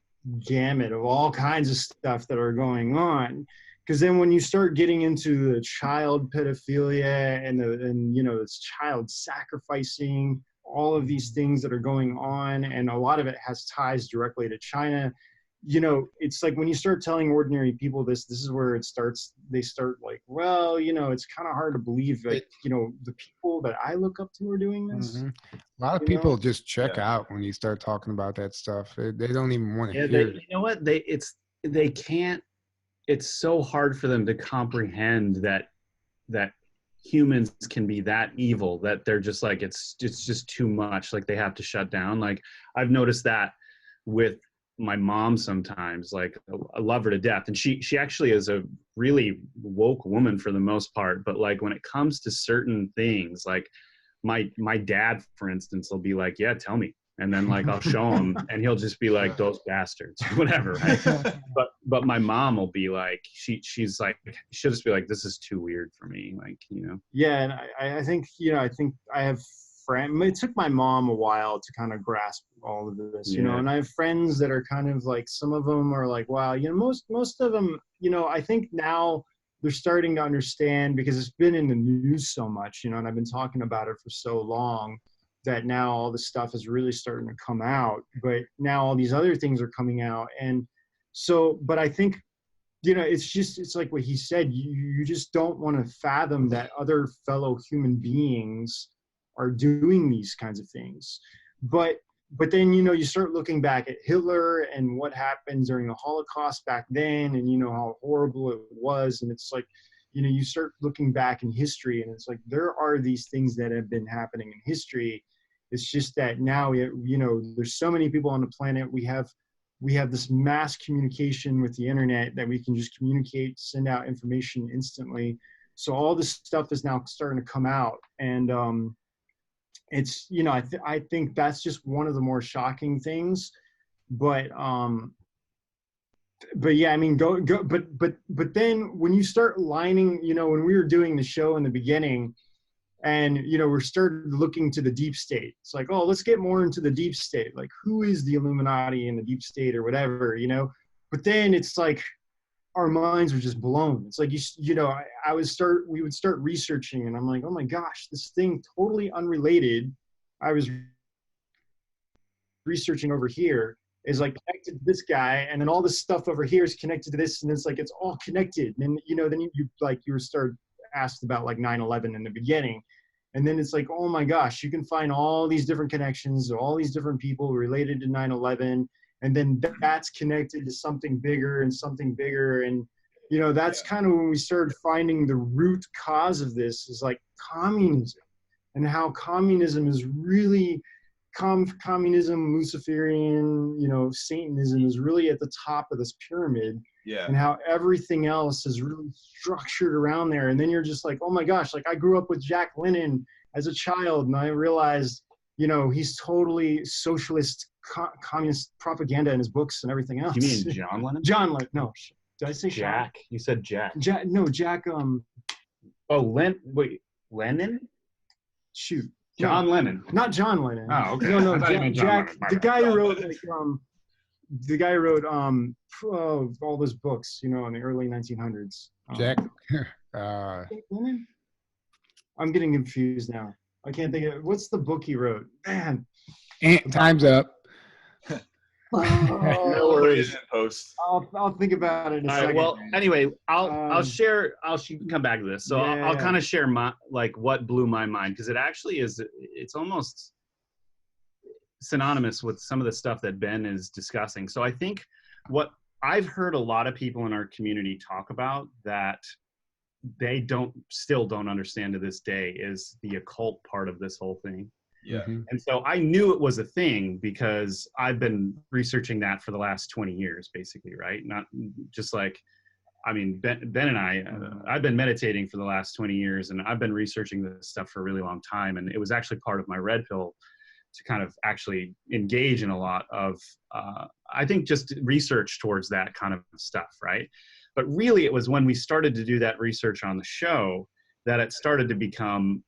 gamut of all kinds of stuff that are going on. Because then when you start getting into the child pedophilia and you know, it's child sacrificing, all of these things that are going on, and a lot of it has ties directly to China. You know, it's like when you start telling ordinary people this is where it starts. They start like, well, you know, it's kind of hard to believe that, you know, the people that I look up to are doing this. Mm-hmm. A lot of people just check out when you start talking about that stuff. They don't even want to hear it. You know what? They can't. It's so hard for them to comprehend that humans can be that evil, that they're just like, it's just too much. Like they have to shut down. Like I've noticed that with my mom sometimes. Like I love her to death, and she actually is a really woke woman for the most part, but like when it comes to certain things, like my dad, for instance, will be like, yeah, tell me. And then like I'll show him and he'll just be like, those bastards, whatever, right? but my mom will be like, she's like, she'll just be like, this is too weird for me, like, you know. Yeah, and I think, you know, I think I have friends. It took my mom a while to kind of grasp all of this, you know, and I have friends that are kind of like, some of them are like, wow, you know, most of them, you know, I think now they're starting to understand because it's been in the news so much, you know, and I've been talking about it for so long, that now all this stuff is really starting to come out, but now all these other things are coming out. And so, but I think, you know, it's like what he said, you just don't want to fathom that other fellow human beings are doing these kinds of things. But then, you know, you start looking back at Hitler and what happened during the Holocaust back then, and you know how horrible it was. And it's like, you know, you start looking back in history and it's like, there are these things that have been happening in history. It's just that now, you know, there's so many people on the planet. We have this mass communication with the internet that we can just communicate, send out information instantly. So all this stuff is now starting to come out. And it's, you know, I think that's just one of the more shocking things. But yeah, I mean, but then when you start lining, you know, when we were doing the show in the beginning, and, you know, we're started looking to the deep state. It's like, oh, let's get more into the deep state. Like, who is the Illuminati and the deep state or whatever, you know? But then it's like our minds are just blown. It's like, you know, we would start researching and I'm like, oh my gosh, this thing totally unrelated. I was researching over here is like connected to this guy. And then all this stuff over here is connected to this. And it's like, it's all connected. And, you know, then you start asked about like 9/11 in the beginning, and then it's like, oh my gosh, you can find all these different connections, all these different people related to 9/11, and then that's connected to something bigger and something bigger. And you know, that's kind of when we started finding the root cause of this is like communism, and how communism is really communism, Luciferian, you know, Satanism is really at the top of this pyramid. Yeah. And how everything else is really structured around there. And then you're just like, oh my gosh, like I grew up with Jack Lennon as a child, and I realized, you know, he's totally socialist, communist propaganda in his books and everything else. You mean John Lennon? John Lennon. No, did I say Jack? Sean? You said Jack. No, Jack. Oh, wait, Lennon? Shoot. John Lennon. Not John Lennon. Oh, okay. No, Jack. The guy who wrote like the guy who wrote all those books, you know, in the early 1900s. Jack. Lennon? I'm getting confused now. I can't think of what's the book he wrote. Man. Time's up. No worries. Post. I'll think about it in a All second. right, well, anyway, I'll share. You can come back to this. So I'll kind of share my like what blew my mind, because it actually is. It's almost synonymous with some of the stuff that Ben is discussing. So I think what I've heard a lot of people in our community talk about that they still don't understand to this day is the occult part of this whole thing. Yeah. Mm-hmm. And so I knew it was a thing because I've been researching that for the last 20 years, basically, right? Not just like, I mean, Ben and I've been meditating for the last 20 years, and I've been researching this stuff for a really long time. And it was actually part of my red pill kind of actually engage in a lot of, I think, just research towards that kind of stuff, right? But really, it was when we started to do that research on the show that it started to become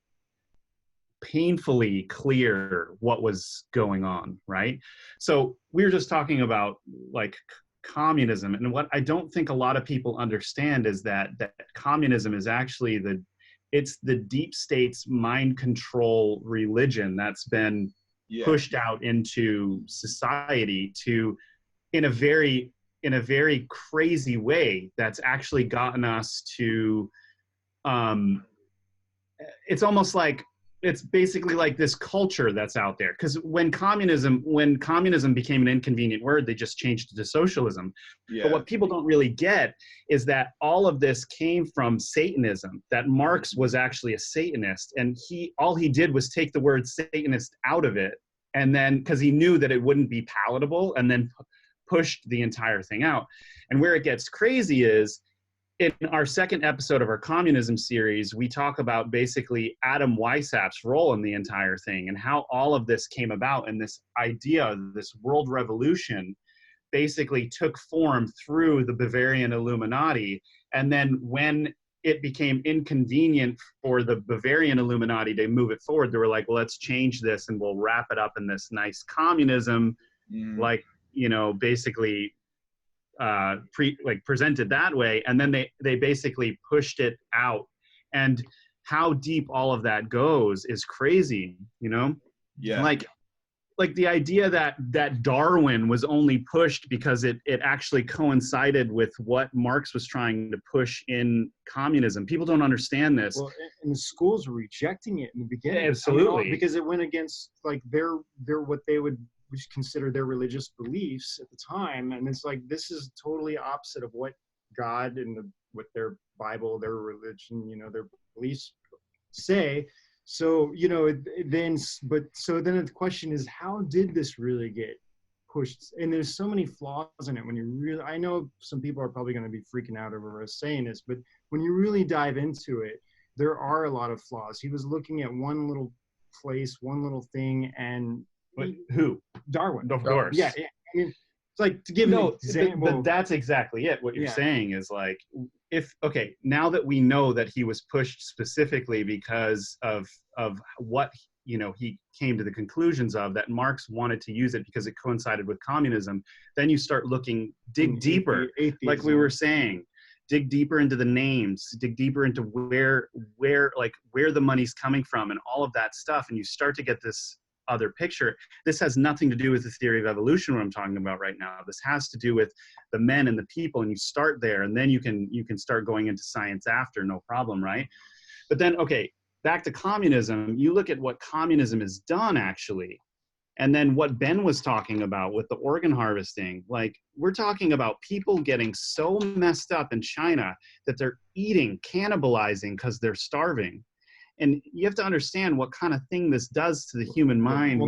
painfully clear what was going on, right? So we were just talking about like communism, and what I don't think a lot of people understand is that communism is actually it's the deep state's mind control religion that's been pushed out into society in a very crazy way that's actually gotten us to it's almost like it's basically like this culture that's out there, because when communism became an inconvenient word, they just changed it to socialism. But what people don't really get is that all of this came from Satanism, that Marx was actually a Satanist, and all he did was take the word Satanist out of it, and then because he knew that it wouldn't be palatable, and then pushed the entire thing out. And where it gets crazy is in our second episode of our communism series, we talk about basically Adam Weishaupt's role in the entire thing and how all of this came about, and this idea, this world revolution basically took form through the Bavarian Illuminati. And then when it became inconvenient for the Bavarian Illuminati to move it forward, they were like, well, let's change this and we'll wrap it up in this nice communism, like, you know, basically presented that way. And then they basically pushed it out. And how deep all of that goes is crazy, you know? Yeah. Like the idea that Darwin was only pushed because it actually coincided with what Marx was trying to push in communism. People don't understand this. Well, and the schools were rejecting it in the beginning. Yeah, absolutely. I mean, because it went against like their what they would consider their religious beliefs at the time. And it's like, this is totally opposite of what God and what their Bible, their religion, you know, their beliefs say. So, you know, then the question is, how did this really get pushed? And there's so many flaws in it when you really, I know some people are probably going to be freaking out over us saying this, but when you really dive into it, there are a lot of flaws. He was looking at one little place, one little thing, and but who? Darwin. Of course. Yeah. I mean, it's like, to give an example. But that's exactly it. What you're saying is like, now that we know that he was pushed specifically because of what, you know, he came to the conclusions of, that Marx wanted to use it because it coincided with communism, then you start dig deeper, like we were saying, dig deeper into the names, dig deeper into where the money's coming from and all of that stuff. And you start to get this other picture. This has nothing to do with the theory of evolution, what I'm talking about right now. This has to do with the men and the people, and you start there, and then you can start going into science after, no problem, right? But then, okay, back to communism. You look at what communism has done, actually, and then what Ben was talking about with the organ harvesting. Like, we're talking about people getting so messed up in China that they're eating, cannibalizing because they're starving. And you have to understand what kind of thing this does to the human mind.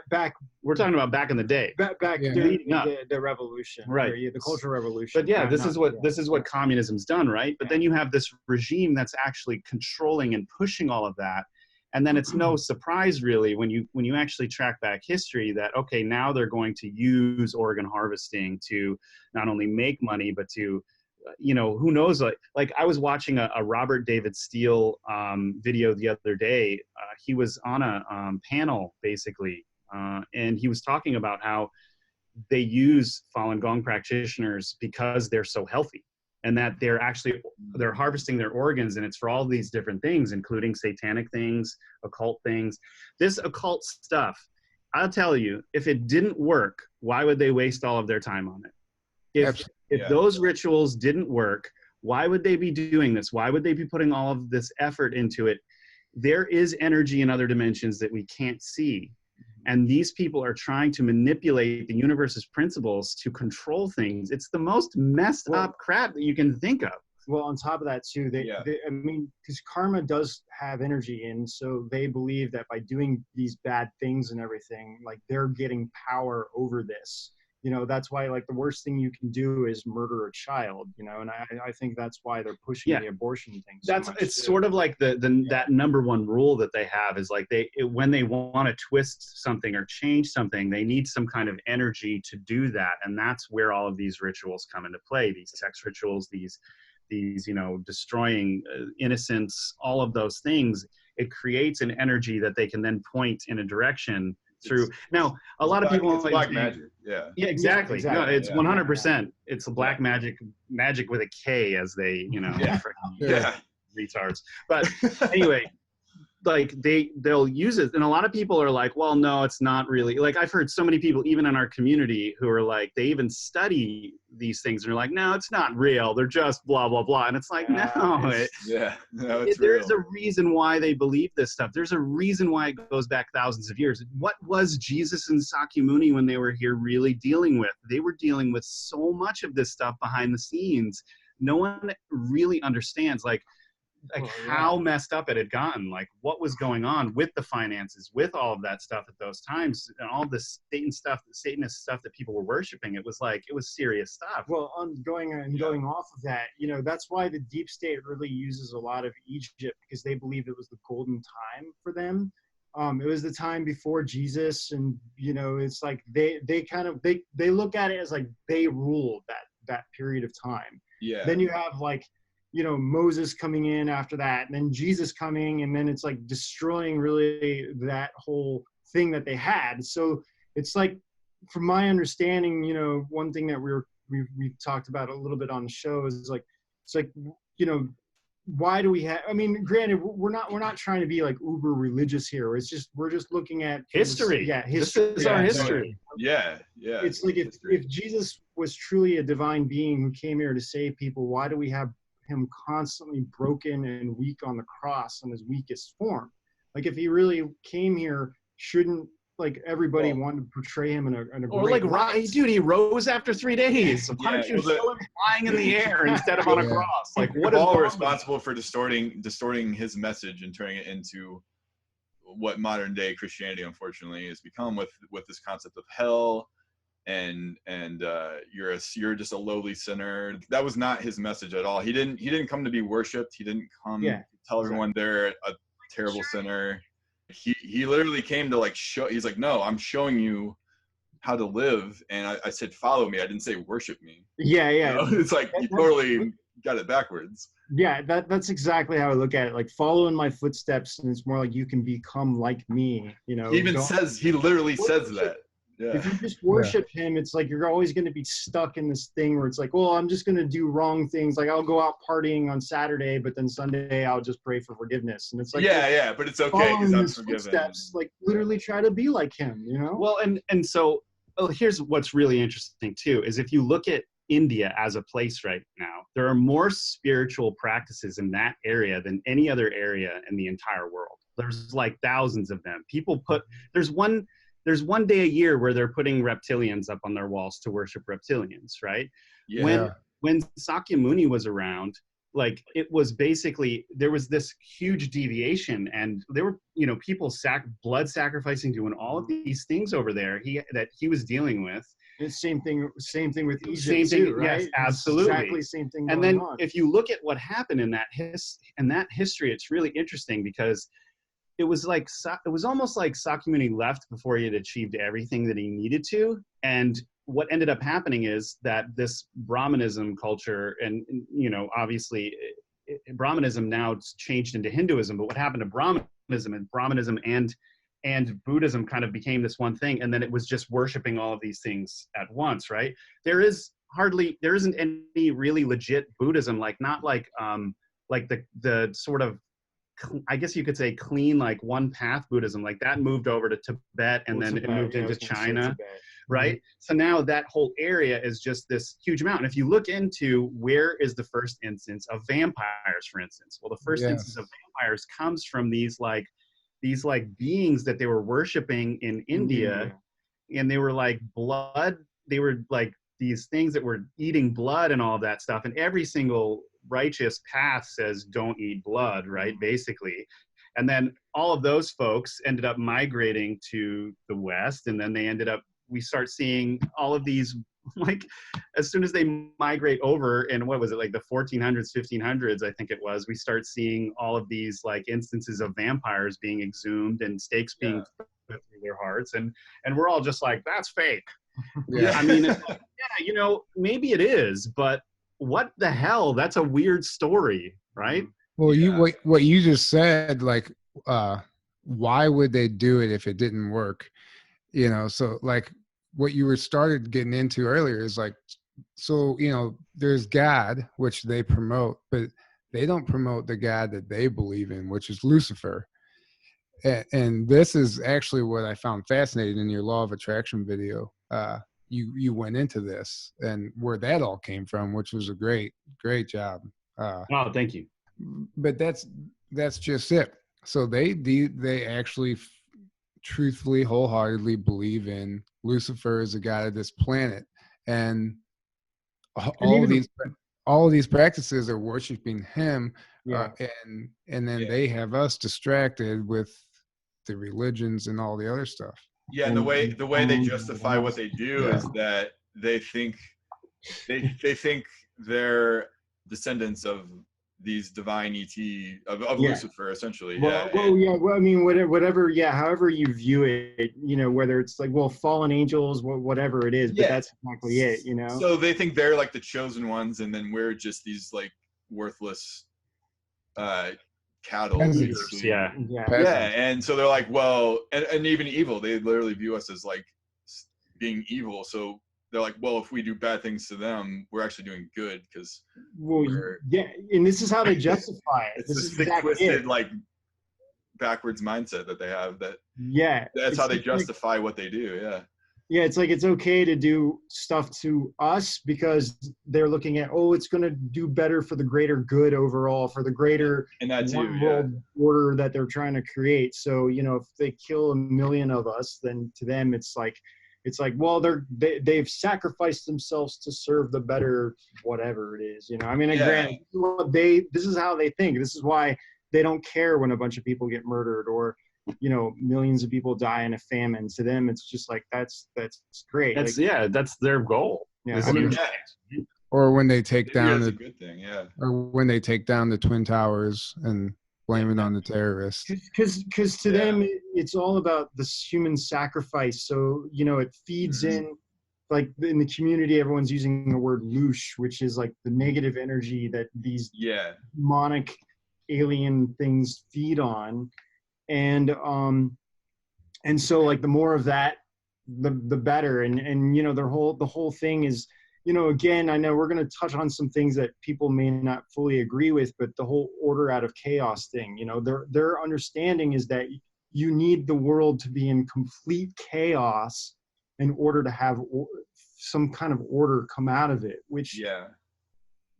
Back. We're talking about back in the day. Back the revolution, right? The Cultural Revolution. But yeah, this is what communism's done, right? But then you have this regime that's actually controlling and pushing all of that, and then it's no surprise really when you actually track back history that, okay, now they're going to use organ harvesting to not only make money but to, you know, who knows, like I was watching a Robert David Steele video the other day. He was on a panel basically, and he was talking about how they use Falun Gong practitioners because they're so healthy, and that they're harvesting their organs, and it's for all these different things, including satanic things, occult things. This occult stuff, I'll tell you, if it didn't work, why would they waste all of their time on it? If those rituals didn't work, why would they be doing this? Why would they be putting all of this effort into it? There is energy in other dimensions that we can't see. And these people are trying to manipulate the universe's principles to control things. It's the most messed up crap that you can think of. Well, on top of that too, I mean, because karma does have energy, and so they believe that by doing these bad things and everything, like they're getting power over this. you know, that's why like the worst thing you can do is murder a child, you know, and I think that's why they're pushing the abortion thing so much it's too. sort of like that number one rule that they have is like when they want to twist something or change something, they need some kind of energy to do that, and that's where all of these rituals come into play, these sex rituals, these you know, destroying innocence, all of those things. It creates an energy that they can then point in a direction through. Now, a lot of people, it's black magic. Yeah. Yeah, exactly. No, it's 100%. It's a black magic with a K, as they, you know, retards. But anyway, like they'll use it, and a lot of people are like, well, no, it's not really. Like, I've heard so many people even in our community who are like, they even study these things and are like, no, it's not real, they're just blah blah blah. And it's like, there is a reason why they believe this stuff. There's a reason why it goes back thousands of years. What was Jesus and Sakyamuni when they were here really dealing with? They were dealing with so much of this stuff behind the scenes. No one really understands how messed up it had gotten, like what was going on with the finances, with all of that stuff at those times, and all the Satanist stuff that people were worshiping. It was serious stuff. Well, going off of that, you know, that's why the deep state really uses a lot of Egypt, because they believed it was the golden time for them. It was the time before Jesus, and you know, it's like they look at it as like they ruled that period of time. Yeah. Then you have like, you know, Moses coming in after that, and then Jesus coming, and then it's like destroying really that whole thing that they had. So it's like, from my understanding, you know, one thing that we've talked about a little bit on the show is like, it's like, you know, why do we have, I mean, granted, we're not trying to be like uber religious here. It's just, we're just looking at history. History. This is our history. It's like, if Jesus was truly a divine being who came here to save people, why do we have him constantly broken and weak on the cross in his weakest form? Like, if he really came here, shouldn't like everybody want to portray him in a or great like light? Dude, he rose after 3 days. Why don't you show him flying in the air instead of on a cross? Like, what is all responsible for distorting his message and turning it into what modern day Christianity unfortunately has become, with this concept of hell and you're just a lowly sinner. That was not his message at all. He didn't come to be worshipped. He didn't come to tell everyone they're a terrible sinner. He literally came to like show. He's like, no, I'm showing you how to live, and I said follow me. I didn't say worship me. You know? It's like you totally got it backwards. Yeah, that's exactly how I look at it. Like, follow in my footsteps, and it's more like you can become like me. You know, he literally says that. Yeah. If you just worship him, it's like you're always going to be stuck in this thing where it's like, well, I'm just going to do wrong things. Like, I'll go out partying on Saturday, but then Sunday I'll just pray for forgiveness. And it's like, but it's okay because I'm forgiven. Footsteps, like, literally try to be like him, you know? Well, and so here's what's really interesting too, is if you look at India as a place right now, there are more spiritual practices in that area than any other area in the entire world. There's like thousands of them. There's one day a year where they're putting reptilians up on their walls to worship reptilians, right? Yeah. When Sakyamuni was around, like, it was basically, there was this huge deviation, and there were, you know, people blood sacrificing, doing all of these things over there that he was dealing with. It's same thing with Egypt too, right? Yes, absolutely. Exactly same thing. And then on. if you look at what happened in that history, it's really interesting, because it was almost like Sakyamuni left before he had achieved everything that he needed to. And what ended up happening is that this Brahmanism culture, and you know, obviously Brahmanism now changed into Hinduism, but what happened to Brahmanism and Buddhism kind of became this one thing, and then it was just worshiping all of these things at once, right? There isn't any really legit Buddhism, not like the sort of, I guess you could say, clean, like one path Buddhism, like that moved over to Tibet, and then it moved into China, right? Mm-hmm. So now that whole area is just this huge amount. And if you look into where is the first instance of vampires, for instance, well, the first instance of vampires comes from these beings that they were worshiping in India, and they were like blood. They were like these things that were eating blood and all of that stuff. And every single righteous path says don't eat blood, right? Basically. And then all of those folks ended up migrating to the West, and then they ended up we start seeing all of these, like, as soon as they migrate over, and what was it, like the 1400s, 1500s, I think it was, we start seeing all of these like instances of vampires being exhumed and stakes being put through their hearts, and we're all just like, that's fake. Yeah. I mean, it's like, yeah, you know, maybe it is, but what the hell? That's a weird story, right? Well, what you just said, like, why would they do it if it didn't work? You know, so like what you were started getting into earlier is like, so, you know, there's God, which they promote, but they don't promote the God that they believe in, which is Lucifer. And this is actually what I found fascinating in your law of attraction video. You went into this and where that all came from, which was a great job. Oh, thank you. But that's just it. So they actually truthfully, wholeheartedly believe in Lucifer as the god of this planet, and all of these practices are worshiping him. And then they have us distracted with the religions and all the other stuff. Yeah, and the way they justify what they do is that they think they're descendants of these divine ET of Lucifer, essentially. Well, I mean, whatever, however you view it, you know, whether it's like, well, fallen angels, whatever it is, but that's exactly it, you know. So they think they're like the chosen ones, and then we're just these like worthless cattle. Yeah. And so they're like, well, and even evil, they literally view us as like being evil. So they're like, well, if we do bad things to them, we're actually doing good because and this is how they justify it. It's this sick, twisted, like backwards mindset that they have. That's how they justify what they do. Yeah, it's like it's okay to do stuff to us because they're looking at, it's going to do better for the greater good overall, for the greater world order that they're trying to create. So, you know, if they kill 1 million of us, then to them it's like, well, they've sacrificed themselves to serve the better whatever it is, you know. I mean, granted, this is how they think. This is why they don't care when a bunch of people get murdered or, you know, millions of people die in a famine. To them, it's just like that's great. That's their goal. Yeah, or when they take down a good thing, or when they take down the Twin Towers and blame it on the terrorists. Because to them, it's all about this human sacrifice. So, you know, it feeds in, like in the community, everyone's using the word loosh, which is like the negative energy that these demonic alien things feed on. And so like the more of that, the better. And you know, the whole thing is, you know, again, I know we're going to touch on some things that people may not fully agree with, but the whole order out of chaos thing, you know, their understanding is that you need the world to be in complete chaos in order to have some kind of order come out of it, which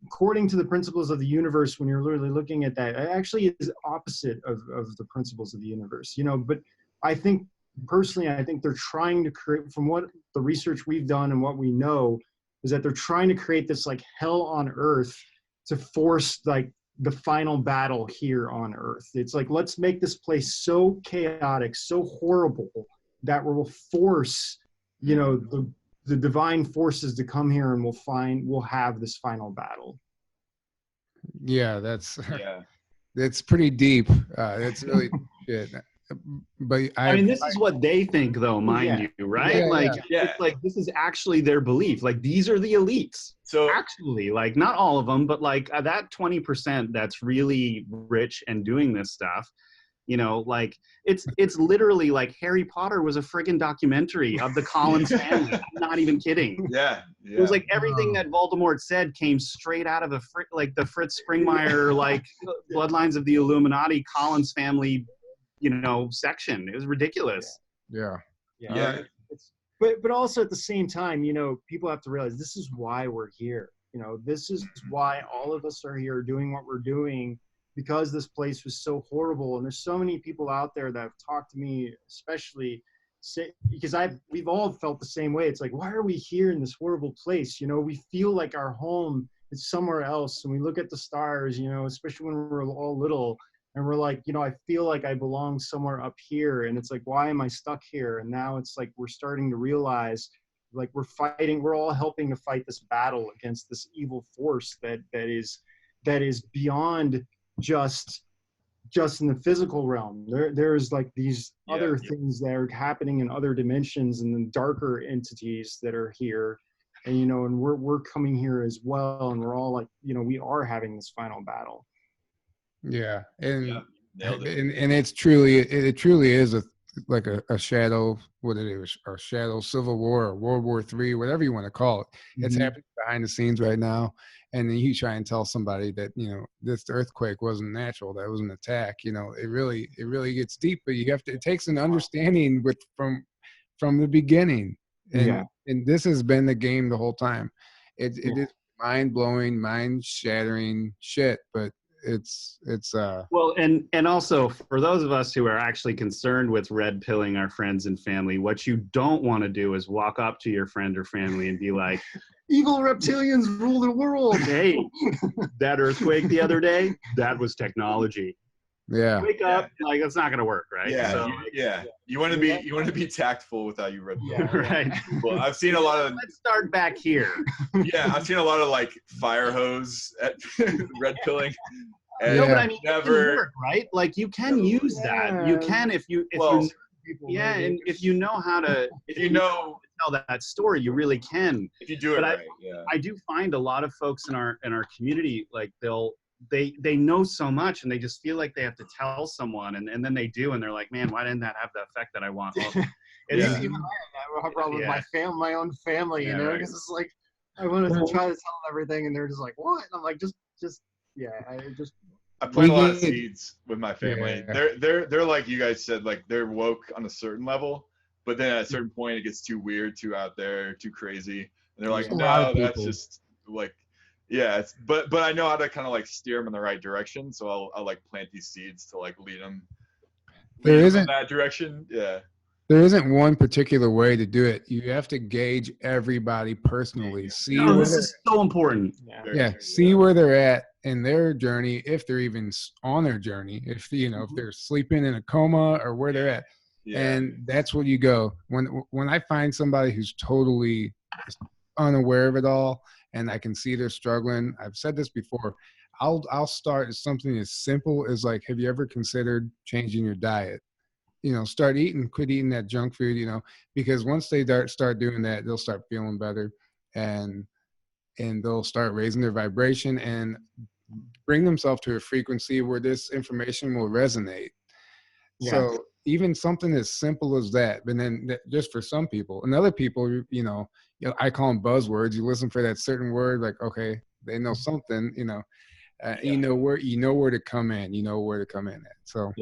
according to the principles of the universe, when you're literally looking at that, it actually is opposite of the principles of the universe, you know. But I think personally, they're trying to create, from what the research we've done and what we know, is that they're trying to create this like hell on earth to force like the final battle here on earth. It's like, let's make this place so chaotic, so horrible that we'll force, you know, the divine forces to come here and we'll have this final battle. Yeah, that's pretty deep. That's really shit. But I mean, this is what they think, though, mind you, right? It's like this is actually their belief. Like these are the elites. So actually, like not all of them, but like that 20% that's really rich and doing this stuff. You know, like it's literally like Harry Potter was a friggin' documentary of the Collins family. I'm not even kidding. It was like everything that Voldemort said came straight out of the Fritz Springmeier like Bloodlines of the Illuminati Collins family, you know, section. It was ridiculous. But also at the same time, you know, people have to realize this is why we're here. You know, this is why all of us are here doing what we're doing, because this place was so horrible. And there's so many people out there that have talked to me, especially because we've all felt the same way. It's like, why are we here in this horrible place? You know, we feel like our home is somewhere else. And we look at the stars, you know, especially when we're all little, And we're like, I feel like I belong somewhere up here. And it's like, why am I stuck here? And now it's like, we're starting to realize like we're all helping to fight this battle against this evil force that is beyond just in the physical realm. There's like these other things that are happening in other dimensions and then darker entities that are here. And, and we're coming here as well. And we're all like, we are having this final battle. Yeah. And, nailed it. and it truly is like a shadow, what it is, or shadow civil war or World War III, whatever you want to call it. It's happening behind the scenes right now. And then you try and tell somebody that, this earthquake wasn't natural, that was an attack. It really gets deep, but it takes an understanding from the beginning. And this has been the game the whole time. It is mind-blowing, mind-shattering shit, but it's well, and also for those of us who are actually concerned with red pilling our friends and family, what you don't want to do is walk up to your friend or family and be like, evil reptilians rule the world. Hey, that earthquake the other day, that was technology. Yeah. Wake up, like that's not gonna work, right? Yeah, So, You want to be tactful with how you read. Right. Well, I've seen a lot of. Let's start back here. Yeah, I've seen a lot of like fire hose at red pilling. And No, but I mean, never, it can work, right? Like you can use that. You can if you and if you know how to tell that story, you really can. If you do it right. I do find a lot of folks in our community, like they know so much and they just feel like they have to tell someone, and then they do, and they're like, man, why didn't that have the effect that I want? Well, even I have a problem with my own family, because it's like I wanted to try to tell them everything, and they're just like, what? And I'm like, I plant a lot of seeds with my family. They're like you guys said, like they're woke on a certain level, but then at a certain point it gets too weird, too out there, too crazy, and they're like, no, that's just like, but I know how to kind of like steer them in the right direction, so I'll like plant these seeds to like lead them in that direction. Yeah. There isn't one particular way to do it. You have to gauge everybody personally. This is so important. See where they're at in their journey, if they're even on their journey, if they're sleeping in a coma or where they're at. And that's where you go. When I find somebody who's totally unaware of it all, and I can see they're struggling, I've said this before, I'll start as something as simple as like, have you ever considered changing your diet? Quit eating that junk food, because once they start doing that, they'll start feeling better, and they'll start raising their vibration and bring themselves to a frequency where this information will resonate. So even something as simple as that, but then just for some people, and other people, I call them buzzwords. You listen for that certain word, like, okay, they know something, you know where to come in, at. So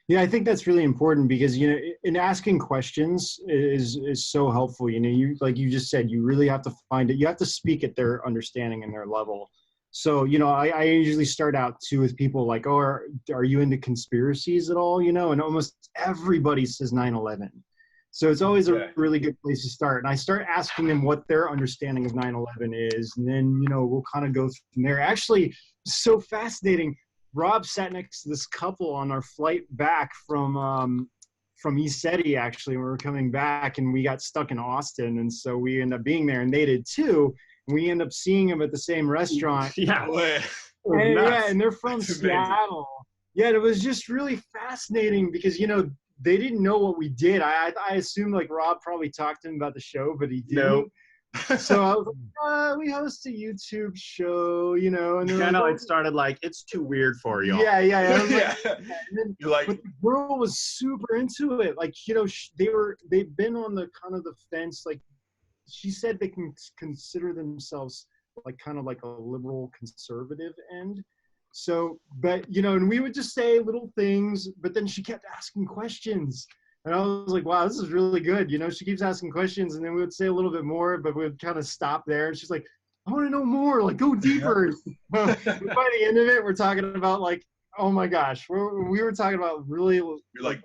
Yeah, I think that's really important because, in asking questions is so helpful. You like you just said, you really have to find it. You have to speak at their understanding and their level. So, I usually start out too with people like, oh, are you into conspiracies at all? And almost everybody says 9/11. So it's always a really good place to start. And I start asking them what their understanding of 9/11 is. And then, we'll kind of go from there. Actually, so fascinating. Rob sat next to this couple on our flight back from ECETI, actually, when we were coming back, and we got stuck in Austin. And so we ended up being there, and they did too. And we ended up seeing them at the same restaurant. And they're from Seattle. Yeah, it was just really fascinating because, they didn't know what we did. I assumed like Rob probably talked to him about the show, but he didn't. Nope. So I was like, we host a YouTube show, and it started like, it's too weird for you. Yeah. But the girl was super into it. Like, they've been on the kind of the fence. Like, she said they can consider themselves like kind of like a liberal conservative end. So, but, and we would just say little things, but then she kept asking questions. And I was like, wow, this is really good. She keeps asking questions, and then we would say a little bit more, but we would kind of stop there. And she's like, I want to know more, like, go deeper. By the end of it, we're talking about like, oh my gosh, we were talking about really like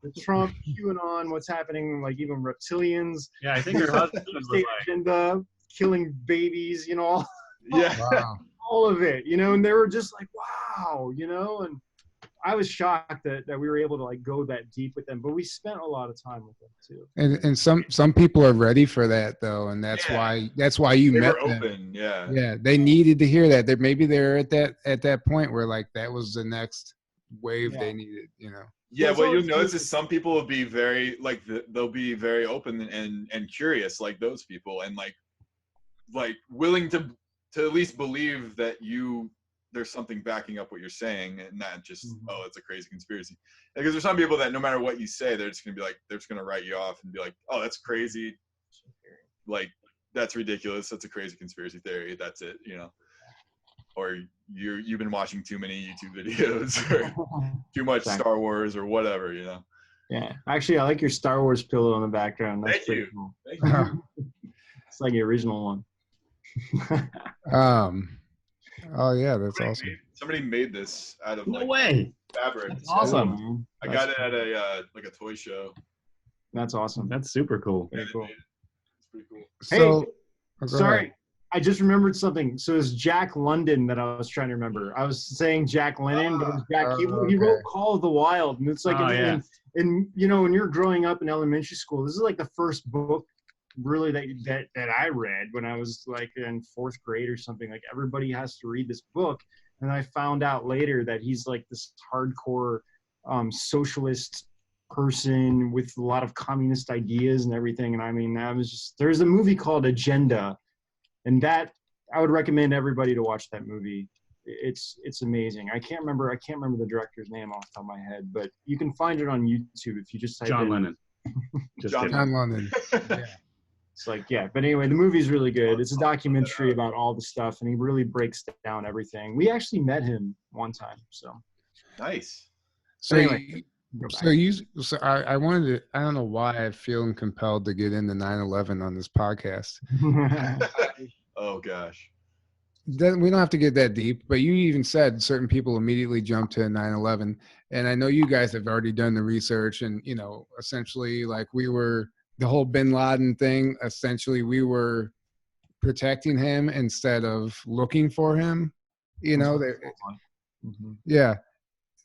the Trump, QAnon, what's happening, like even reptilians. Yeah, I think her husband was like, agenda, killing babies, Wow. all of it, and they were just like, wow, and I was shocked that we were able to like go that deep with them, but we spent a lot of time with them too. And some people are ready for that though, and that's why you They met were them. open, yeah. Yeah, they needed to hear that. Maybe they're at that point where like that was the next wave they needed, you know. Yeah, That's what always you'll notice good. is some people will be very like they'll be very open and curious, like those people, and like willing to at least believe that there's something backing up what you're saying, and not just oh, it's a crazy conspiracy. Because there's some people that no matter what you say, they're just gonna be like, they're just gonna write you off and be like, oh, that's crazy, like that's ridiculous, that's a crazy conspiracy theory, that's it, you know. Or you've been watching too many YouTube videos, or too much Star Wars, or whatever, you know. Yeah, actually, I like your Star Wars pillow in the background. That's Thank you. cool. Thank you. It's like the original one. Oh yeah, that's awesome. Somebody made this out of No way. fabric. That's awesome. Man. I got it at a like a toy show. That's awesome. That's super cool. Very cool. It's pretty cool. Hey, So, go sorry. ahead. I just remembered something. So it's Jack London that I was trying to remember. I was saying Jack Lennon, but it was Jack. He okay. wrote Call of the Wild, and it's like, and you know, when you're growing up in elementary school, this is like the first book really that I read when I was like in 4th grade or something. Like everybody has to read this book, and I found out later that he's like this hardcore socialist person with a lot of communist ideas and everything. And I mean, there's a movie called Agenda. And that I would recommend everybody to watch that movie. It's amazing. I can't remember the director's name off the top of my head, but you can find it on YouTube if you just type John in Lennon. Just John kidding. John London. Yeah. It's like, yeah. But anyway, the movie's really good. It's a documentary about all the stuff, and he really breaks down everything. We actually met him one time, so. Nice. So Anyway, I wanted to, I don't know why I feel compelled to get into 9/11 on this podcast. Oh gosh. Then we don't have to get that deep, but you even said certain people immediately jumped to 9/11, and I know you guys have already done the research, and you know, essentially, like the whole Bin Laden thing. Essentially, we were protecting him instead of looking for him. You know, yeah.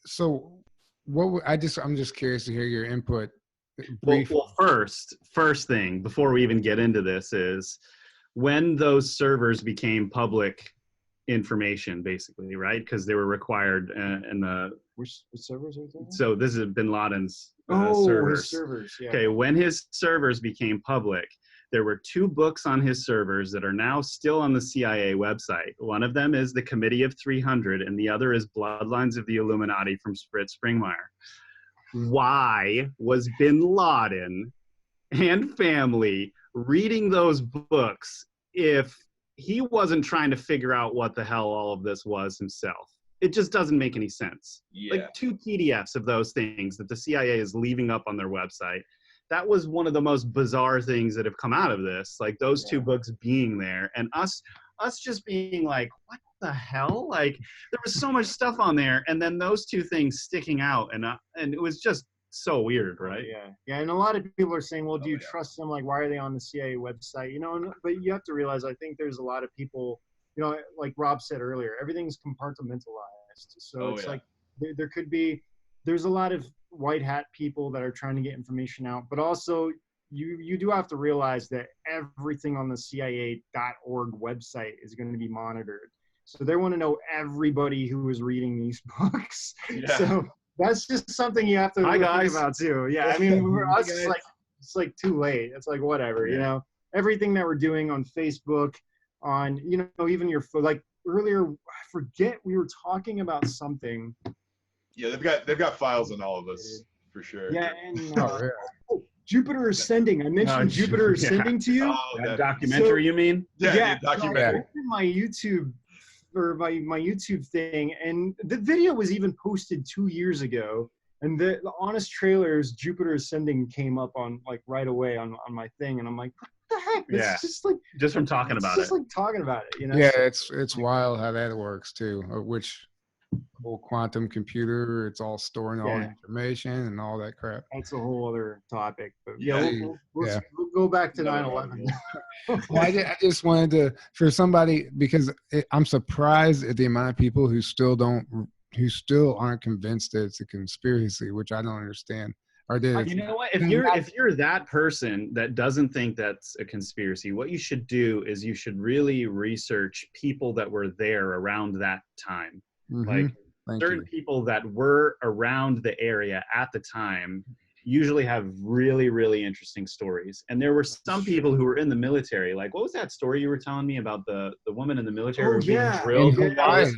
So, I'm just curious to hear your input. Well, first thing before we even get into this is when those servers became public information, basically, right? Because they were required in the. Which servers are you talking about? So this is Bin Laden's servers. servers. His servers. Yeah. Okay, when his servers became public, there were 2 books on his servers that are now still on the CIA website. One of them is The Committee of 300, and the other is Bloodlines of the Illuminati from Fritz Springmeier. Why was Bin Laden and family reading those books if he wasn't trying to figure out what the hell all of this was himself? It just doesn't make any sense. Yeah. Like 2 PDFs of those things that the CIA is leaving up on their website. That was one of the most bizarre things that have come out of this. Like those 2 books being there, and us just being like, what the hell? Like there was so much stuff on there, and then those 2 things sticking out, and it was just so weird, right? Yeah. And a lot of people are saying, well, do you trust them? Like, why are they on the CIA website? You know, but you have to realize, I think there's a lot of people, you know, like Rob said earlier, everything's compartmentalized. So like there could be, there's a lot of white hat people that are trying to get information out, but also you do have to realize that everything on the CIA.org website is going to be monitored. So they want to know everybody who is reading these books. Yeah. So that's just something you have to think about too. Yeah, I mean, for us, it's like too late. It's like whatever, you know. Everything that we're doing on Facebook, on even your like earlier, I forget we were talking about something. Yeah, they've got files on all of us for sure. Yeah, and Jupiter Ascending. I mentioned Jupiter Ascending to you. Oh, that documentary, you mean? Yeah, documentary. So my YouTube or my YouTube thing, and the video was even posted 2 years ago. And the Honest Trailers Jupiter Ascending came up on like right away on my thing, and I'm like, what the heck? It's just from talking about it. Just like talking about it, you know. Yeah, it's wild how that works too. Which whole quantum computer, it's all storing all the information and all that crap. That's a whole other topic. But we'll go back to 9/11. Well, I just wanted to, for somebody, because I'm surprised at the amount of people who still don't who still aren't convinced that it's a conspiracy, which I don't understand. Or that it's You know what? If you're that person that doesn't think that's a conspiracy, what you should do is you should really research people that were there around that time. Like certain people that were around the area at the time usually have really, really interesting stories. And there were some people who were in the military. Like, what was that story you were telling me about the woman in the military who was being drilled? In Hawaii.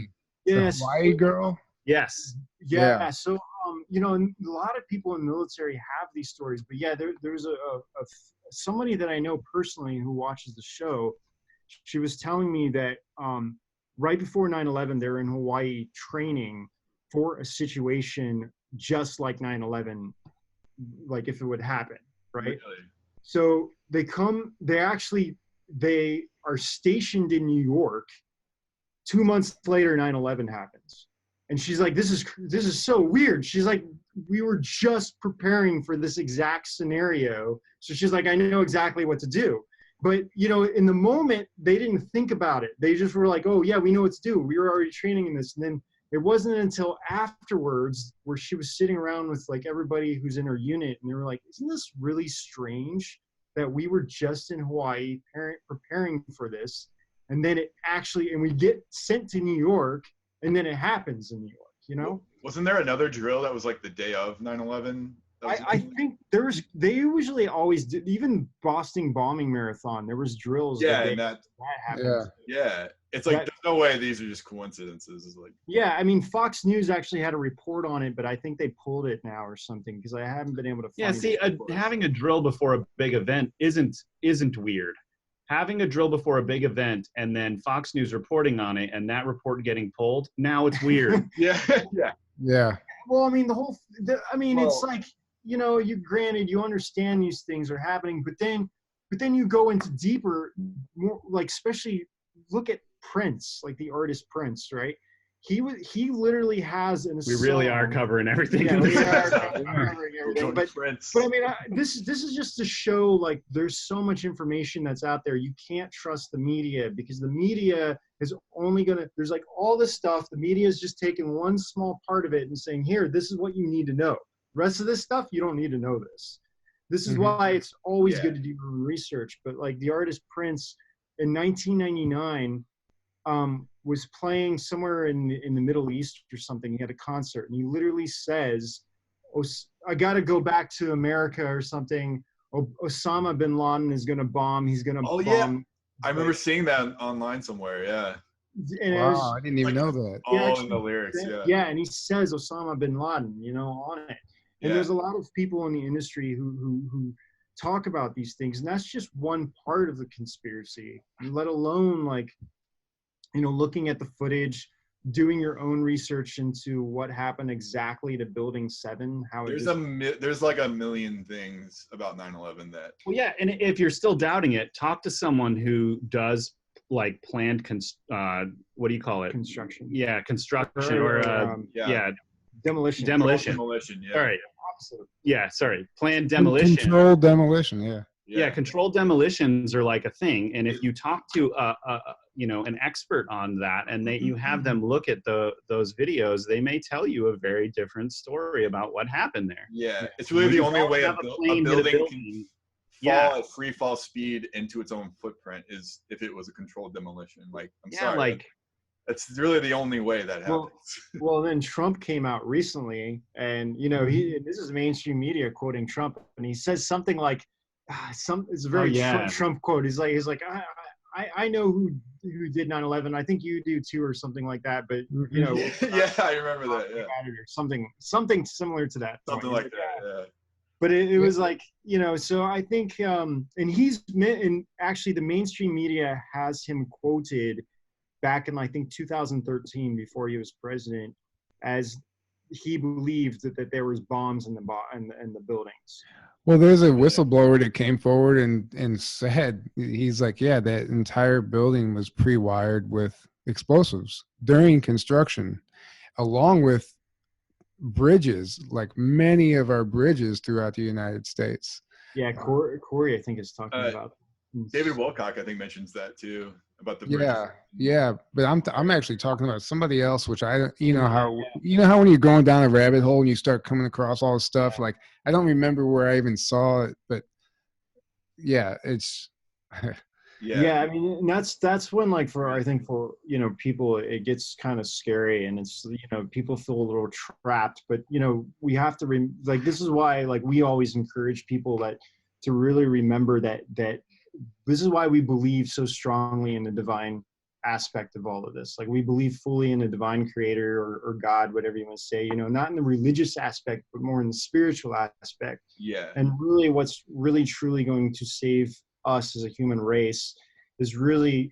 Yes. The Hawaii girl. Yes. Yeah. So, you know, and a lot of people in the military have these stories, but yeah, there's somebody that I know personally who watches the show. She was telling me that right before 9/11, they were in Hawaii training for a situation just like 9/11, like if it would happen, right? Really? So they are stationed in New York. 2 months later, 9/11 happens. And she's like, this is so weird. She's like, we were just preparing for this exact scenario. So she's like, I know exactly what to do. But, you know, in the moment, they didn't think about it. They just were like, oh, yeah, we know what to do. We were already training in this. And then it wasn't until afterwards where she was sitting around with, like, everybody who's in her unit. And they were like, isn't this really strange that we were just in Hawaii preparing for this? And then and we get sent to New York. And then it happens in New York, you know? Wasn't there another drill that was like the day of 9/11? I think they usually always did, even Boston bombing marathon, there was drills. Yeah, that and that happens. Yeah. It's like, there's no way these are just coincidences. It's like, yeah, I mean, Fox News actually had a report on it, but I think they pulled it now or something because I haven't been able to find it. Yeah, see, having a drill before a big event isn't weird. Having a drill before a big event and then Fox News reporting on it and that report getting pulled, now it's weird. yeah. Well, I mean, it's like, you know, you understand these things are happening, but then you go into deeper, more, like, especially look at Prince, like the artist Prince, right? He literally has We really are covering everything. Yeah, we are covering everything. But I mean, this is just to show, like, there's so much information that's out there. You can't trust the media because the media is only there's like all this stuff. The media is just taking one small part of it and saying, here, this is what you need to know. The rest of this stuff, you don't need to know this. This is why it's always good to do your own research. But like the artist Prince in 1999, was playing somewhere in the Middle East or something. He had a concert and he literally says, I got to go back to America or something. Osama bin Laden is going to bomb. He's going to bomb. Yeah. I remember seeing that online somewhere. Yeah. And wow, I didn't even know that. All in the lyrics. Yeah. Yeah. And he says Osama bin Laden, you know, on it. And there's a lot of people in the industry who talk about these things. And that's just one part of the conspiracy, let alone, like, you know, looking at the footage, doing your own research into what happened exactly to Building 7. There's like a million things about 9/11 that. Well, yeah, and if you're still doubting it, talk to someone who does like planned what do you call it? Construction. Yeah, construction or demolition. Demolition. Yeah. All right. Yeah, sorry. Planned demolition. Controlled demolition. Yeah. Yeah, controlled demolitions are like a thing, and if you talk to an expert on that, and you have them look at those videos, they may tell you a very different story about what happened there. Yeah, it's really the only way a building can fall at free fall speed into its own footprint is if it was a controlled demolition. Like, I'm sorry, like that's really the only way that happens. Well, then Trump came out recently, and you know this is mainstream media quoting Trump, and he says something like. It's a very Trump quote. He's like, I know who did 9/11. I think you do too, or something like that. But you know, yeah, I remember that. Yeah, or something similar to that. Something like that. Yeah. But it was like, you know, so I think, and actually the mainstream media has him quoted back in I think 2013 before he was president, as he believed that there was bombs in the buildings. Well, there's a whistleblower that came forward and said, he's like, yeah, that entire building was pre-wired with explosives during construction, along with bridges, like many of our bridges throughout the United States. Yeah, Corey, I think, is talking about. David Wilcock, I think, mentions that too about the yeah. But I'm actually talking about somebody else, which you know how when you're going down a rabbit hole and you start coming across all this stuff. Like I don't remember where I even saw it, but yeah, it's. Yeah, I mean, and that's when, like, I think for people, it gets kind of scary, and it's people feel a little trapped. But we have to like, this is why, like, we always encourage people to really remember that this is why we believe so strongly in the divine aspect of all of this. Like, we believe fully in a divine creator or God, whatever you want to say. Not in the religious aspect, but more in the spiritual aspect. Yeah. And really, what's really truly going to save us as a human race is really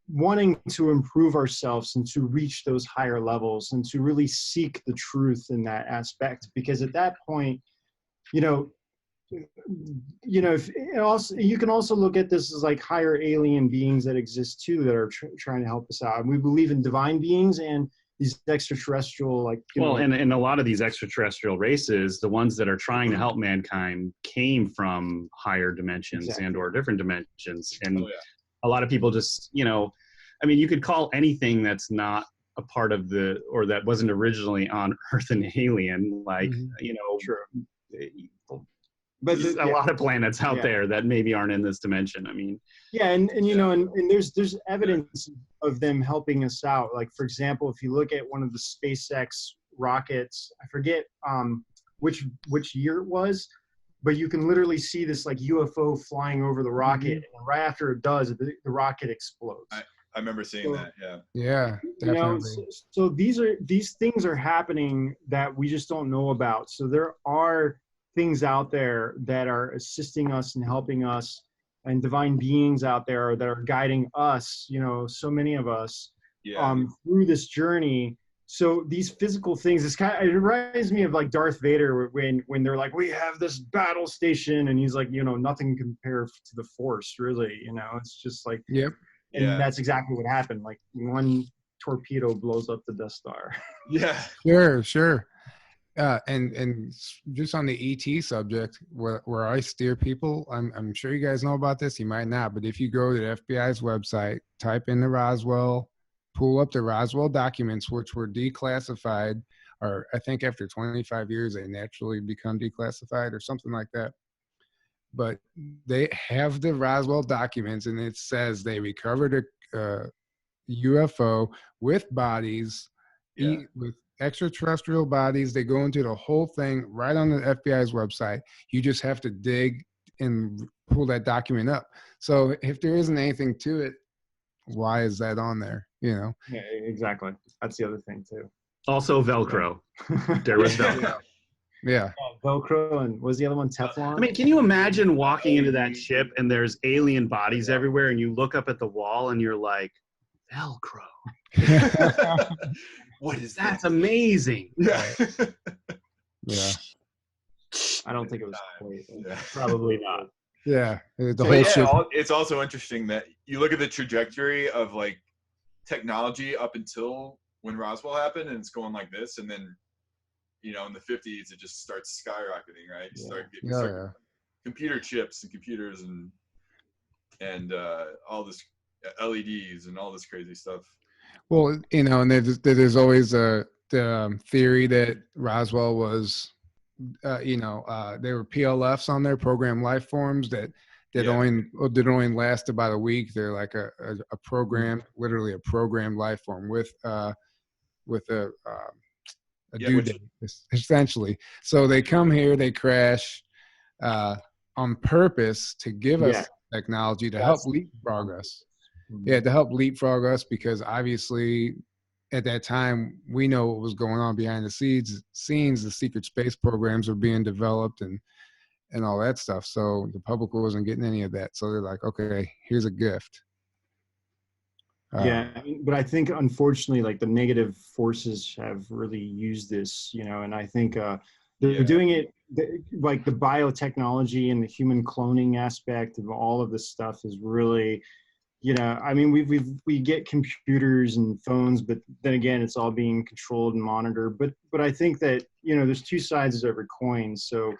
wanting to improve ourselves and to reach those higher levels and to really seek the truth in that aspect. Because at that point, if also, you can also look at this as like higher alien beings that exist too, that are trying to help us out. And we believe in divine beings and these extraterrestrial, like, and a lot of these extraterrestrial races, the ones that are trying to help mankind, came from higher dimensions and or different dimensions. And a lot of people just, I mean, you could call anything that's not a part of or that wasn't originally on Earth an alien, like, Sure. But there's a lot of planets out there that maybe aren't in this dimension. I mean, and there's evidence of them helping us out. Like, for example, if you look at one of the SpaceX rockets, I forget which year it was, but you can literally see this like UFO flying over the rocket, and right after it does, the rocket explodes. I remember seeing that. Yeah, definitely. So these things are happening that we just don't know about. So there are things out there that are assisting us and helping us, and divine beings out there that are guiding us, so many of us, through this journey. So these physical things, it reminds me of like Darth Vader when they're like, we have this battle station, and he's like, nothing can compare to the Force, really. It's just like, and that's exactly what happened. Like, one torpedo blows up the Death Star. Sure. And just on the ET subject, where I steer people, I'm sure you guys know about this. You might not, but if you go to the FBI's website, type in the Roswell, pull up the Roswell documents, which were declassified, or I think after 25 years they naturally become declassified or something like that. But they have the Roswell documents, and it says they recovered a UFO with bodies, with extraterrestrial bodies. They go into the whole thing right on the FBI's website. You just have to dig and pull that document up. So if there isn't anything to it, why is that on there? Yeah, exactly. That's the other thing too. Also Velcro. There was Velcro. Yeah. Velcro, and was the other one Teflon? I mean, can you imagine walking into that ship and there's alien bodies everywhere, and you look up at the wall and you're like, Velcro. What is That's amazing. Yeah. I don't think it was quite. Probably not. Yeah. It's also interesting that you look at the trajectory of like technology up until when Roswell happened, and it's going like this, and then in the 50s it just starts skyrocketing, right? You start getting computer chips and computers and all this LEDs and all this crazy stuff. Well, and there's always the theory that Roswell was, they were PLFs on there, programmed life forms that only last about a week. They're like a program, literally a programmed life form with a due date, essentially. So they come here, they crash on purpose to give us technology to help leapfrog us. Yeah, to help leapfrog us, because obviously at that time we know what was going on behind the scenes. The secret space programs were being developed and all that stuff. So the public wasn't getting any of that. So they're like, okay, here's a gift. But I think unfortunately, like, the negative forces have really used this, and I think they're doing it, like the biotechnology and the human cloning aspect of all of this stuff is really, I mean, we get computers and phones, but then again, it's all being controlled and monitored. But I think that, there's two sides of every coin. So,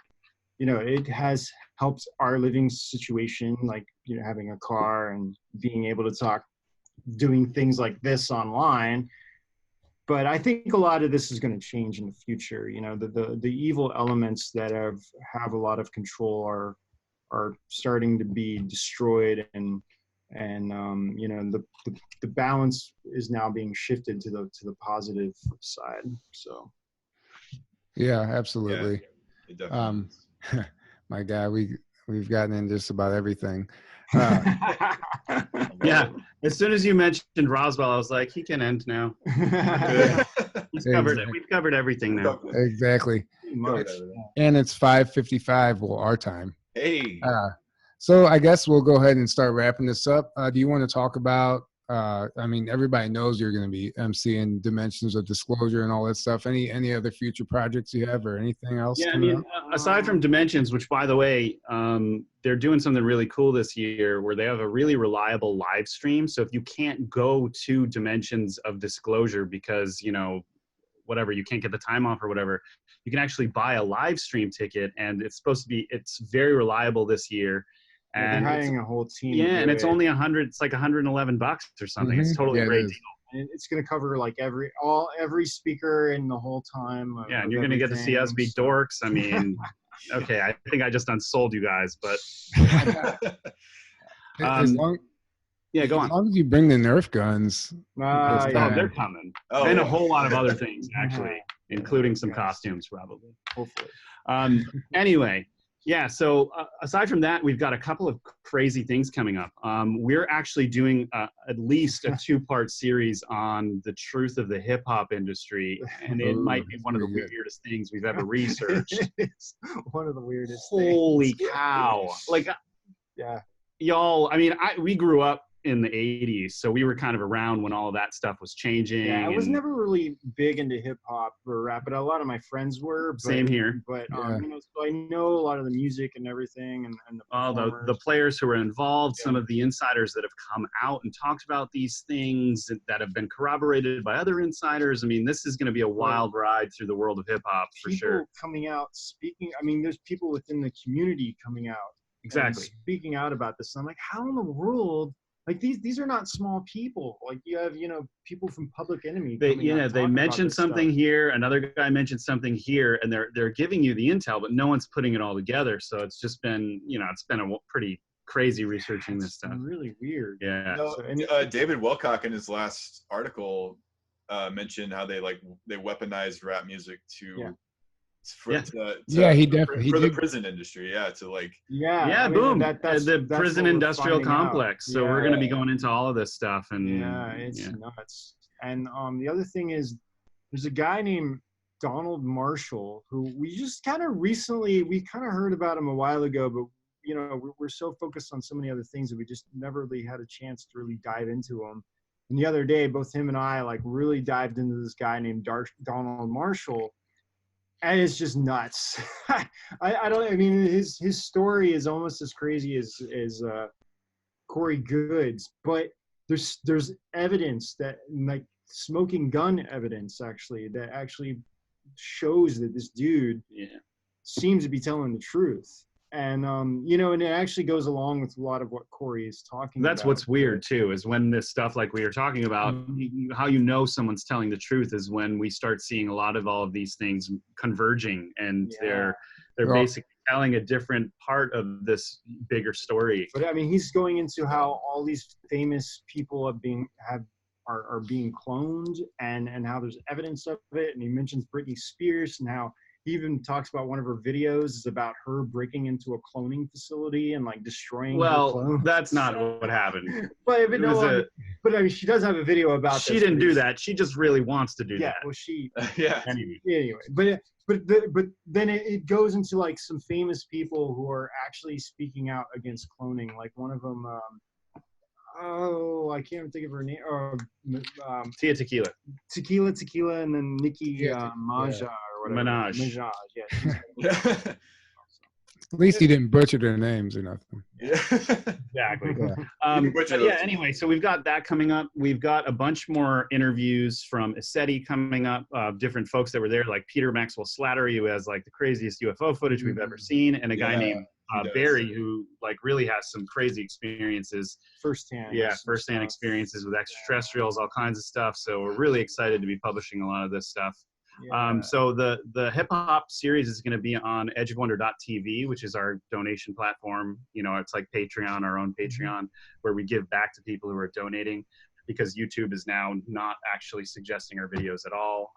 you know, it has helped our living situation, like, you know, having a car and being able to talk, doing things like this online. But I think a lot of this is going to change in the future. You know, the evil elements that have a lot of control are starting to be destroyed, and you know, the balance is now being shifted to the positive side. So Yeah, absolutely. Yeah, it definitely is. My God, we've gotten in just about everything. Yeah, as soon as you mentioned Roswell, I was like, he can end now. He's covered it. We've covered everything now. Exactly. Much. And it's 5:55, well, our time. Hey. So I guess we'll go ahead and start wrapping this up. Do you want to talk about, I mean, everybody knows you're going to be emceeing Dimensions of Disclosure and all that stuff. Any other future projects you have or anything else? Yeah, I mean, aside from Dimensions, which, by the way, they're doing something really cool this year where they have a really reliable live stream. So if you can't go to Dimensions of Disclosure because, you know, whatever, you can't get the time off or whatever, you can actually buy a live stream ticket, and it's very reliable this year. And they're hiring a whole team. Yeah, and it's only it's like $111 or something. Mm-hmm. It's totally great deal. And it's going to cover like every speaker in the whole time. Yeah, and you're going to get to see us be dorks. I mean, okay, I think I just unsold you guys, but yeah, go on. As long as you bring the Nerf guns. Yeah. They're coming. And a whole lot of other things, actually, including some costumes, probably. Hopefully. Anyway, yeah, so aside from that, we've got a couple of crazy things coming up. We're actually doing at least a 2-part series on the truth of the hip-hop industry, and it might be one of the weirdest things we've ever researched. It's one of the weirdest Holy things. cow. Like, yeah. Y'all, I mean, we grew up in the 80s, so we were kind of around when all of that stuff was changing. Yeah, I was never really big into hip hop or rap, but a lot of my friends were. Same here. But you know, so I know a lot of the music and everything, and all the players who were involved, some of the insiders that have come out and talked about these things that have been corroborated by other insiders. I mean, this is going to be a wild ride through the world of hip hop for sure. Coming out speaking. I mean, there's people within the community coming out. Exactly. Speaking out about this. I'm like, how in the world? Like these are not small people. Like you have, you know, people from Public Enemy. They mentioned something here, another guy mentioned something here, and they're giving you the intel, but no one's putting it all together. So it's just been, you know, it's been a pretty crazy researching this stuff. Really weird. Yeah. David Wilcock in his last article mentioned how they weaponized rap music for the prison industry, boom, that's the prison industrial complex. So we're going to be going into all of this stuff, and it's nuts. And the other thing is, there's a guy named Donald Marshall who we just kind of heard about him a while ago, but you know, we're so focused on so many other things that we just never really had a chance to really dive into him. And the other day, both him and I like really dived into this guy named Donald Marshall. And it's just nuts. I mean, his story is almost as crazy as Corey Goode's, but there's evidence that, like, smoking gun evidence actually, that actually shows that this dude seems to be telling the truth. And you know, and it actually goes along with a lot of what Corey is talking about. That's what's weird too, is when this stuff like we were talking about, how you know someone's telling the truth is when we start seeing a lot of all of these things converging, and they're basically telling a different part of this bigger story. But I mean, he's going into how all these famous people are being cloned, and how there's evidence of it. And he mentions Britney Spears, and how he even talks about one of her videos is about her breaking into a cloning facility and like destroying her clones. That's not what happened. But I mean, she does have a video about she didn't do that. She just really wants to do that. Well, she anyway. But then it goes into like some famous people who are actually speaking out against cloning. Like one of them, I can't even think of her name. Tia Tequila, and then Nicki Minaj or whatever. Minaj. Yeah. At least you didn't butcher their names or nothing. Yeah. Exactly. Yeah. But yeah, anyway, so we've got that coming up. We've got a bunch more interviews from SETI coming up, different folks that were there, like Peter Maxwell Slattery, who has like the craziest UFO footage we've ever seen, and a guy named Barry, who like really has some crazy experiences. Firsthand Experiences with extraterrestrials, all kinds of stuff. So we're really excited to be publishing a lot of this stuff. Yeah. So the hip hop series is going to be on edgeofwonder.tv, which is our donation platform. You know, it's like Patreon, our own Patreon, where we give back to people who are donating, because YouTube is now not actually suggesting our videos at all.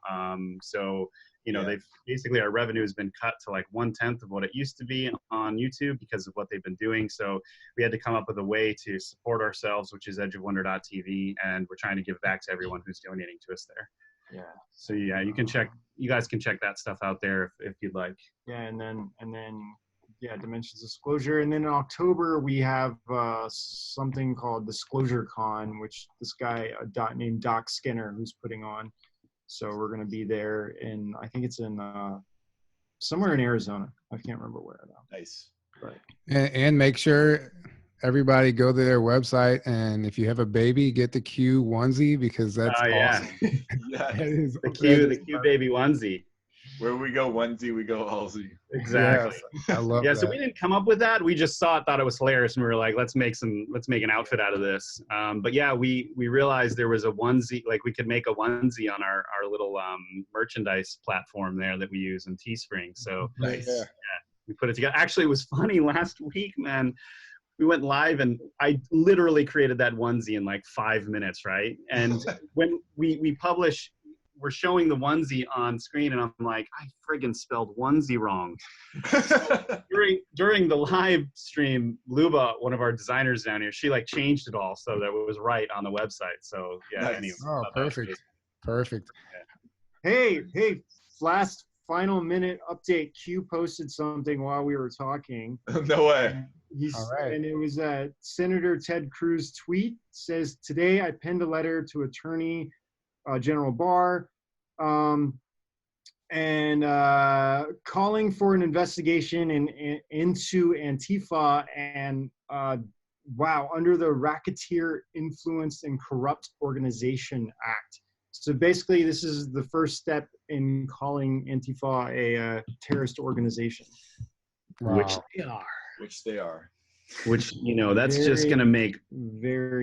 So, you know, they've basically, our revenue has been cut to like 1/10 of what it used to be on YouTube because of what they've been doing. So we had to come up with a way to support ourselves, which is edgeofwonder.tv, and we're trying to give back to everyone who's donating to us there. Yeah. So yeah, you guys can check that stuff out there if you'd like. Yeah, and then Dimensions Disclosure, and then in October we have something called Disclosure Con, which this guy named Doc Skinner who's putting on. So we're gonna be there I think it's in somewhere in Arizona. I can't remember where though. Nice. Right. And make sure everybody go to their website, and if you have a baby, get the Q onesie, because that's awesome. Yeah. That is, The Q baby onesie. Where we go onesie, we go allsy. Exactly. Yes, I love that. So we didn't come up with that. We just thought it was hilarious, and we were like, let's make an outfit out of this. But yeah, we realized there was a onesie, like we could make a onesie on our little merchandise platform there that we use in Teespring. So Nice. Yeah. we put it together. Actually, it was funny last week, man. We went live and I literally created that onesie in like 5 minutes, right? And when we publish, we're showing the onesie on screen, and I'm like, I friggin' spelled onesie wrong. during the live stream, Luba, one of our designers down here, she like changed it all so that it was right on the website. So yeah, Nice. anyway. Oh, perfect. Hey, last final minute update. Q posted something while we were talking. No way. All right. And it was Senator Ted Cruz tweet, says, today I penned a letter to Attorney General Barr and calling for an investigation into Antifa and under the Racketeer Influenced and Corrupt Organization Act. So basically, this is the first step in calling Antifa a terrorist organization. Wow. Which they are. Which Which, you know, that's just going to make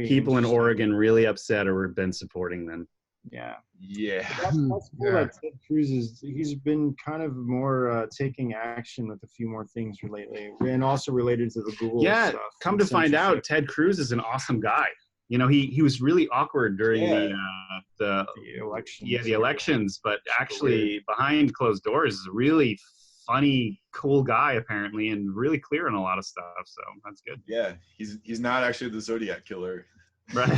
people in Oregon really upset or have been supporting them. Yeah. Yeah. That's cool that Ted Cruz he's been kind of more taking action with a few more things lately, and also related to the Google stuff. Come to find out, Ted Cruz is an awesome guy. You know, he was really awkward during the elections. Yeah, the elections, but actually behind closed doors is a really funny, cool guy apparently, and really clear on a lot of stuff. So that's good. Yeah, he's not actually the Zodiac killer. Right.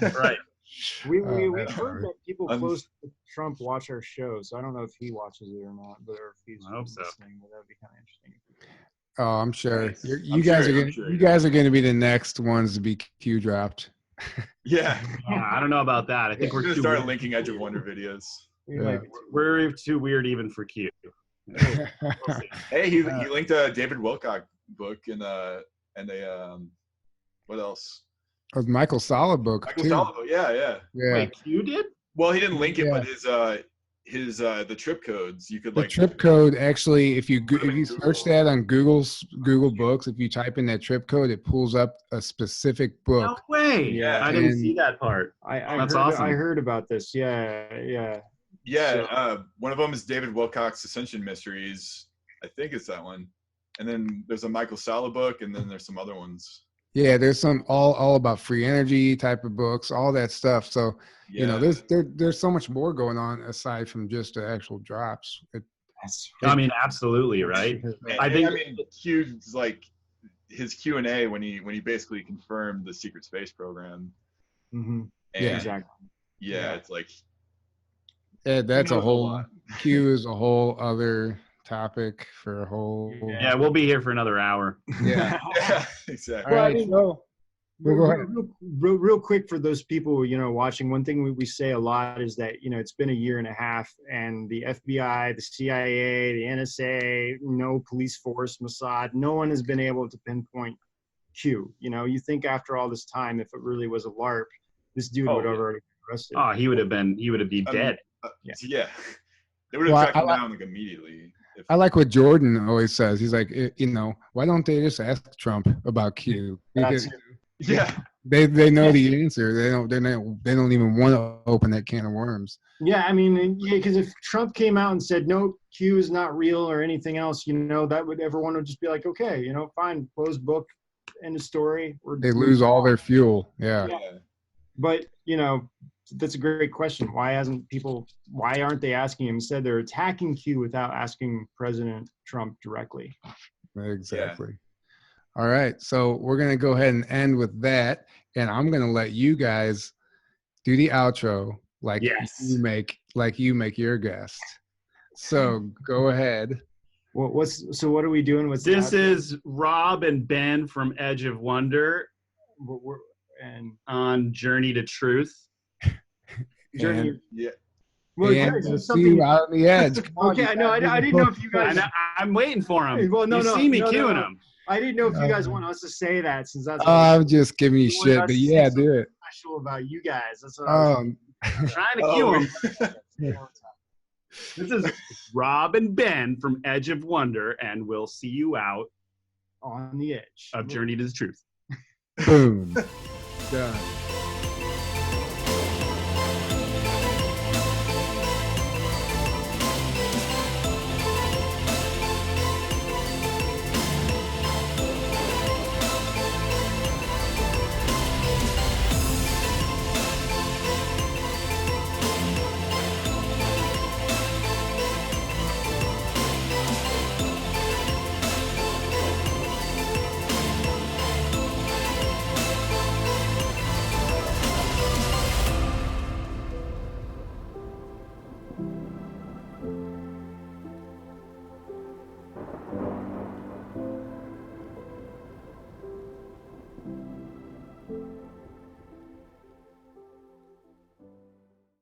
Right. We've heard that people close to Trump watch our show, so I don't know if he watches it or not, but if he's listening, but that'd be kind of interesting. Oh, I'm sure. Nice. You guys are going to be the next ones to be Q dropped. Yeah. I don't know about that. I think we're going to too start weird. linking Edge of Wonder videos. Yeah. We're too weird even for Q. Hey, he linked a David Wilcock book and what else? It was Michael Solid book. Michael too. Salvo, yeah. Wait, Q did? Well, he didn't link it, but his the trip codes you could The like trip code, actually, if you search that on Google Books, if you type in that trip code, it pulls up a specific book. No way. Yeah. I didn't see that part. That's awesome. I heard about this. Yeah. Yeah, one of them is David Wilcock's Ascension Mysteries. I think it's that one. And then there's a Michael Sala book, and then there's some other ones. Yeah, there's some all about free energy type of books, all that stuff. So Yeah. you know, there's so much more going on aside from just the actual drops. I mean, absolutely, right? I mean, Q's like his Q&A when he basically confirmed the secret space program. Mm-hmm. And Exactly. Yeah, it's like that's a whole Q is a whole other topic for a whole. Yeah, we'll be here for another hour. Yeah. yeah, exactly. All right, so Well, go ahead. Real quick for those people, watching, one thing we say a lot is that, it's been a year and a half and the FBI, the CIA, the NSA, no police force, Mossad, no one has been able to pinpoint Q. You think after all this time, if it really was a LARP, this dude would have already been arrested. Oh, he would be dead. Yeah. They would have tracked him down like immediately. I like what Jordan always says. He's like, why don't they just ask Trump about Q? Because they know the answer. They don't even want to open that can of worms. Yeah, I mean, because if Trump came out and said no, Q is not real or anything else, that would everyone would just be like, okay, fine, closed book, end of story. They lose all their fuel. Yeah. But that's a great question. Why aren't they asking him? Instead, they're attacking Q without asking President Trump directly. Exactly. Yeah. All right. So we're going to go ahead and end with that. And I'm going to let you guys do the outro like you make your guest. So go ahead. Well, what are we doing with this? Is Rob and Ben from Edge of Wonder and on Journey to Truth. Journey. Well, see you out on the edge. Okay, I know. I didn't know if you guys. I'm waiting for him. Well, no, see me queuing him. I didn't know if you guys want us to say that since that's. I'm just giving you shit, but yeah, do it. Special about you guys. That's what I'm trying to cue him. This is Rob and Ben from Edge of Wonder, and we'll see you out on the edge of Journey to the Truth. Boom. Done.